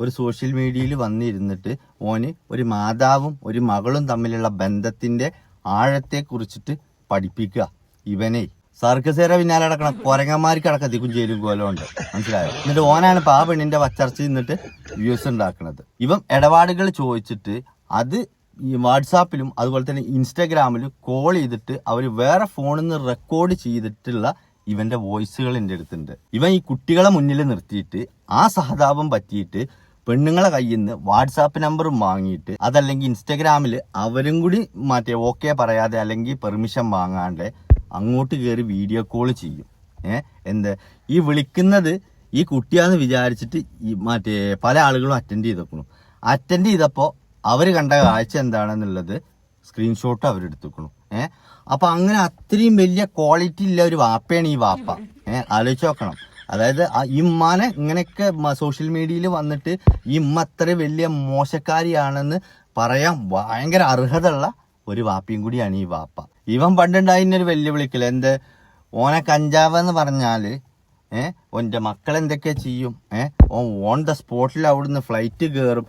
ഒരു സോഷ്യൽ മീഡിയയിൽ വന്നിരുന്നിട്ട് ഓന് ഒരു മാതാവും ഒരു മകളും തമ്മിലുള്ള ബന്ധത്തിന്റെ ആഴത്തെ കുറിച്ചിട്ട് പഠിപ്പിക്കുക. ഇവനെ സർക്കസേര പിന്നാലെ അടക്കണം, കൊരങ്ങന്മാർക്ക് അടക്കത്തിക്കും ചേലും കോലം ഉണ്ട്. മനസ്സിലായോ? എന്നിട്ട് ഓനാണ് ഇപ്പൊ ആ പെണ്ണിന്റെ വച്ചർച്ച നിന്നിട്ട് വ്യൂസ് ഉണ്ടാക്കുന്നത്. ഇവൻ ഇടപാടുകൾ ചോദിച്ചിട്ട് അത് ഈ വാട്സാപ്പിലും അതുപോലെ തന്നെ ഇൻസ്റ്റാഗ്രാമിലും കോൾ ചെയ്തിട്ട് അവർ വേറെ ഫോണിൽ നിന്ന് റെക്കോർഡ് ചെയ്തിട്ടുള്ള ഇവന്റെ വോയിസുകൾ എൻ്റെ അടുത്തുണ്ട്. ഇവൻ ഈ കുട്ടികളെ മുന്നിൽ നിർത്തിയിട്ട് ആ സഹതാപം പറ്റിയിട്ട് പെണ്ണുങ്ങളെ കയ്യിൽ നിന്ന് വാട്സാപ്പ് നമ്പറും വാങ്ങിയിട്ട് അതല്ലെങ്കിൽ ഇൻസ്റ്റാഗ്രാമിൽ അവരും കൂടി മറ്റേ ഓക്കെ പറയാതെ അല്ലെങ്കിൽ പെർമിഷൻ വാങ്ങാണ്ട് അങ്ങോട്ട് കയറി വീഡിയോ കോൾ ചെയ്യും. ഈ വിളിക്കുന്നത് ഈ കുട്ടിയാന്ന് വിചാരിച്ചിട്ട് ഈ മറ്റേ പല ആളുകളും അറ്റൻഡ് ചെയ്തപ്പോൾ അവർ കണ്ട കാഴ്ച എന്താണെന്നുള്ളത് സ്ക്രീൻഷോട്ട് അവരെടുത്തുക്കണു. അപ്പൊ അങ്ങനെ അത്രയും വലിയ ക്വാളിറ്റി ഇല്ല ഒരു വാപ്പയാണ് ഈ വാപ്പ. ആലോചിച്ച് നോക്കണം. അതായത് ഈ ഉമ്മാനെ ഇങ്ങനെയൊക്കെ സോഷ്യൽ മീഡിയയിൽ വന്നിട്ട് ഈ ഉമ്മ അത്ര വലിയ മോശക്കാരിയാണെന്ന് പറയാൻ ഭയങ്കര അർഹത ഉള്ള ഒരു വാപ്പയും കൂടിയാണ് ഈ വാപ്പ. ഇവൻ പണ്ടുണ്ടായിരുന്നൊരു വെല്ലുവിളിക്കല് ഓനെ കഞ്ചാവ് എന്ന് പറഞ്ഞാല് ഓന്റെ മക്കൾ എന്തൊക്കെ ചെയ്യും. ഓൺ ദ സ്പോട്ടിൽ അവിടുന്ന് ഫ്ലൈറ്റ് കയറും.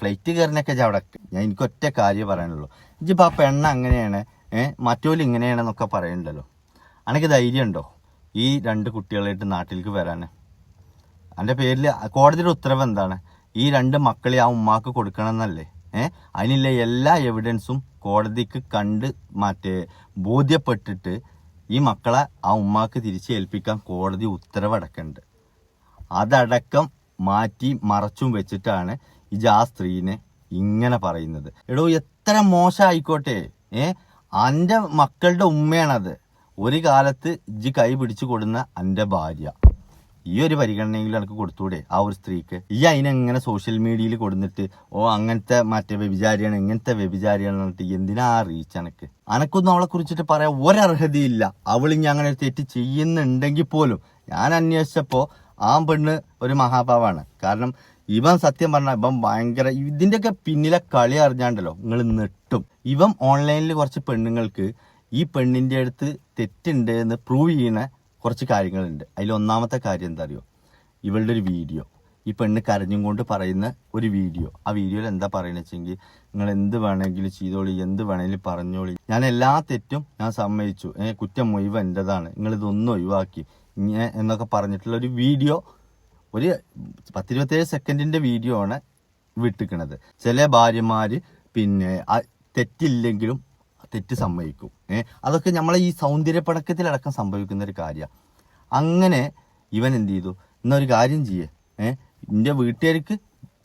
ഫ്ലൈറ്റ് കയറിനൊക്കെ അവിടെ ഞാൻ എനിക്ക് ഒറ്റ കാര്യം പറയാനുള്ളൂ. ഇജിപ്പോ ആ പെണ്ണ അങ്ങനെയാണ് മറ്റോല് ഇങ്ങനെയാണെന്നൊക്കെ പറയണ്ടല്ലോ. അനക്ക് ധൈര്യം ഉണ്ടോ ഈ 2 കുട്ടികളായിട്ട് നാട്ടിലേക്ക് വരാന്? അതിന്റെ പേരിൽ കോടതിയുടെ ഉത്തരവ് എന്താണ്? ഈ 2 മക്കളെ ആ ഉമ്മാക്ക് കൊടുക്കണം എന്നല്ലേ? അതിനുള്ള എല്ലാ എവിഡൻസും കോടതിക്ക് കണ്ട് ബോധ്യപ്പെട്ടിട്ട് ഈ മക്കളെ ആ ഉമ്മാക്ക് തിരിച്ചേൽപ്പിക്കാൻ കോടതി ഉത്തരവടക്കുന്നുണ്ട്. അതടക്കം മാറ്റി മറച്ചും വെച്ചിട്ടാണ് ആ സ്ത്രീനെ ഇങ്ങനെ പറയുന്നത്. എടോ എത്ര മോശമായിക്കോട്ടെ, അന്റെ മക്കളുടെ ഉമ്മയാണത്. ഒരു കാലത്ത് ഇജ്ജ് കൈ പിടിച്ചു കൊടുന്ന അന്റെ ഭാര്യ. ഈ ഒരു പരിഗണനയെങ്കിലും എനിക്ക് കൊടുത്തൂടെ ആ ഒരു സ്ത്രീക്ക്? ഈ അതിനെങ്ങനെ സോഷ്യൽ മീഡിയയിൽ കൊടുത്തിട്ട് അങ്ങനത്തെ വ്യഭിചാരിയാണ് ഇങ്ങനത്തെ വ്യഭിചാരിയാണ് പറഞ്ഞിട്ട് എന്തിനാ റീച്ച്? അനക്കൊന്നും അവളെ കുറിച്ചിട്ട് പറയാൻ ഒരർഹതയില്ല. അവളിഞ്ഞ അങ്ങനെ ഒരു തെറ്റ് ചെയ്യുന്നുണ്ടെങ്കിൽ പോലും ഞാൻ അന്വേഷിച്ചപ്പോ ആ പെണ്ണ് ഒരു മഹാപാവാണ്. കാരണം ഇവൻ സത്യം പറഞ്ഞാൽ ഇവൻ ഭയങ്കര ഇതിന്റെയൊക്കെ പിന്നിലെ കളി അറിഞ്ഞാണ്ടല്ലോ നിങ്ങൾ നെട്ടും. ഇവൻ ഓൺലൈനിൽ കുറച്ച് പെണ്ണുങ്ങൾക്ക് ഈ പെണ്ണിന്റെ അടുത്ത് തെറ്റുണ്ട് എന്ന് പ്രൂവ് ചെയ്യുന്ന കുറച്ച് കാര്യങ്ങളുണ്ട്. അതിൽ ഒന്നാമത്തെ കാര്യം എന്താ അറിയോ, ഇവളുടെ ഒരു വീഡിയോ, ഈ പെണ്ണ് കരഞ്ഞും കൊണ്ട് പറയുന്ന ഒരു വീഡിയോ. ആ വീഡിയോയിൽ എന്താ പറയുന്നത് വെച്ചെങ്കിൽ, നിങ്ങൾ എന്ത് വേണമെങ്കിലും ചെയ്തോളി, എന്ത് വേണമെങ്കിലും പറഞ്ഞോളി, ഞാൻ എല്ലാ തെറ്റും ഞാൻ സമ്മതിച്ചു, കുറ്റം മുഴുവൻ എന്റേതാണ്, നിങ്ങൾ ഇതൊന്നും ഒഴിവാക്കി എന്നൊക്കെ പറഞ്ഞിട്ടുള്ള ഒരു വീഡിയോ. ഒരു 10-27 സെക്കൻഡിന്റെ വീഡിയോ ആണ് വിട്ടിക്കണത്. ചില ഭാര്യമാര് തെറ്റില്ലെങ്കിലും തെറ്റ് സമ്മതിക്കും. അതൊക്കെ നമ്മളെ ഈ സൗന്ദര്യപ്പടക്കത്തിലടക്കം സംഭവിക്കുന്ന ഒരു കാര്യമാണ്. അങ്ങനെ ഇവൻ എന്ത് ചെയ്തു, എന്നൊരു കാര്യം ചെയ്യേ, എൻ്റെ വീട്ടുകാർക്ക്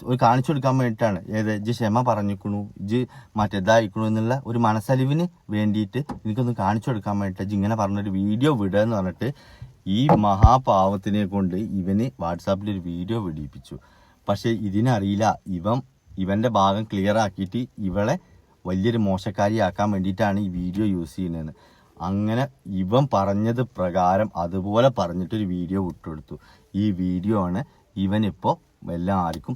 ഒരു കാണിച്ചു കൊടുക്കാൻ വേണ്ടിയിട്ടാണ് ഇജ്ജ് ക്ഷമ പറഞ്ഞിക്കണു, ഇജ്ജ് മറ്റേതായിക്കണു എന്നുള്ള ഒരു മനസ്സലിവിന് വേണ്ടിയിട്ട് എനിക്കൊന്ന് കാണിച്ചു കൊടുക്കാൻ വേണ്ടിയിട്ട് ഇജ്ജ് ഇങ്ങനെ പറഞ്ഞൊരു വീഡിയോ വിടുക എന്ന് പറഞ്ഞിട്ട് ഈ മഹാപാവത്തിനെ കൊണ്ട് ഇവന് വാട്സാപ്പിൽ ഒരു വീഡിയോ വിടിയിപ്പിച്ചു. പക്ഷെ ഇതിനറിയില്ല ഇവന്റെ ഭാഗം ക്ലിയർ ആക്കിയിട്ട് ഇവളെ വലിയൊരു മോശക്കാരിയാക്കാൻ വേണ്ടിയിട്ടാണ് ഈ വീഡിയോ യൂസ് ചെയ്യുന്നതെന്ന്. അങ്ങനെ ഇവൻ പറഞ്ഞത് പ്രകാരം അതുപോലെ പറഞ്ഞിട്ടൊരു വീഡിയോ വിട്ടുകൊടുത്തു. ഈ വീഡിയോ ആണ് ഇവനിപ്പോൾ എല്ലാവർക്കും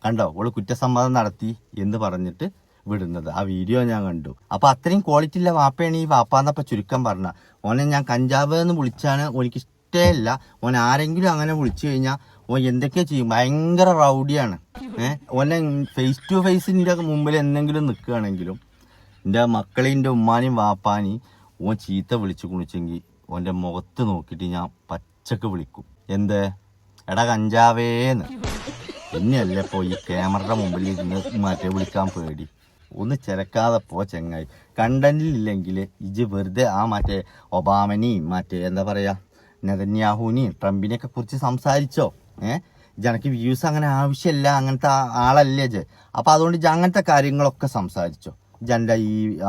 കണ്ടോ ഓള് കുറ്റസമ്മതം നടത്തി എന്ന് പറഞ്ഞിട്ട് വിടുന്നത്. ആ വീഡിയോ ഞാൻ കണ്ടു. അപ്പൊ അത്രയും ക്വാളിറ്റി ഉള്ള വാപ്പയാണ് ഈ വാപ്പാന്നപ്പോ ചുരുക്കം പറഞ്ഞ. ഓനെ ഞാൻ കഞ്ചാവ് എന്ന് വിളിച്ചാണ് ഓനിക്ക് ഇഷ്ടമല്ല. ഓൻ ആരെങ്കിലും അങ്ങനെ വിളിച്ചു കഴിഞ്ഞാൽ ഓൻ എന്തൊക്കെയാ ചെയ്യും, ഭയങ്കര റൗഡിയാണ്. ഓനെ ഫേസ് ടു ഫേസിന്റെ മുമ്പിൽ എന്തെങ്കിലും നിൽക്കുകയാണെങ്കിലും എൻ്റെ മക്കളെയും എൻ്റെ ഉമ്മാനെയും വാപ്പാനെയും ഓൻ ചീത്ത വിളിച്ചു കുണിച്ചെങ്കിൽ ഓൻ്റെ മുഖത്ത് നോക്കിയിട്ട് ഞാൻ പച്ചക്ക് വിളിക്കും. എന്ത് എടാ കഞ്ചാവേന്ന്. പിന്നെയല്ലേ ഇപ്പോൾ ഈ ക്യാമറയുടെ മുമ്പിൽ ഇരുന്ന് വിളിക്കാൻ പേടി. ഒന്ന് ചിരക്കാതെ പോ ചെങ്ങായി. കണ്ടന്റിലില്ലെങ്കിൽ ഇജ് വെറുതെ ആ ഒബാമനെയും എന്താ പറയാ നെതന്യാഹുവിനെയും ട്രംപിനെയൊക്കെ കുറിച്ച് സംസാരിച്ചോ. ജനക്ക് വ്യൂസ് അങ്ങനെ ആവശ്യമില്ല, അങ്ങനത്തെ ആളല്ലേ ജ്. അപ്പൊ അതുകൊണ്ട് ഇജ് അങ്ങനത്തെ കാര്യങ്ങളൊക്കെ സംസാരിച്ചോ. ജന്റെ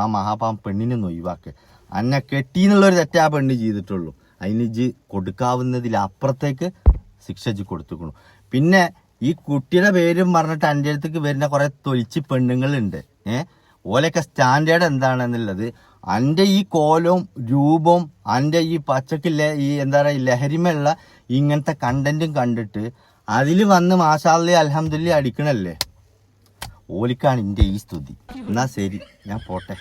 ആ മഹാപാവം പെണ്ണിനൊന്ന് ഒഴിവാക്ക്. അന്നെ കെട്ടിന്നുള്ളൊരു തെറ്റാ പെണ്ണ് ചെയ്തിട്ടുള്ളൂ. അതിന് ഇജ് കൊടുക്കാവുന്നതിലപ്പുറത്തേക്ക് ശിക്ഷ ഇജ് കൊടുത്തുക്കണു. പിന്നെ ഈ കുട്ടിയുടെ പേരും പറഞ്ഞിട്ട് എൻ്റെ അടുത്തേക്ക് വരുന്ന കുറെ തൊലിച്ച് പെണ്ണുങ്ങളുണ്ട്. ഓലൊക്കെ സ്റ്റാൻഡേർഡ് എന്താണെന്നുള്ളത് എൻ്റെ ഈ കോലവും രൂപവും എൻ്റെ ഈ പച്ചക്കില്ല ഈ എന്താ പറയുക ലഹരിമുള്ള ഇങ്ങനത്തെ കണ്ടന്റും കണ്ടിട്ട് അതിൽ വന്ന് മാഷാഅല്ലാഹ് അൽഹംദുലില്ലാഹ് അടിക്കണല്ലേ. ഓലിക്കാണ് എൻ്റെ ഈ സ്തുതി. എന്നാ ശരി, ഞാൻ പോട്ടെ.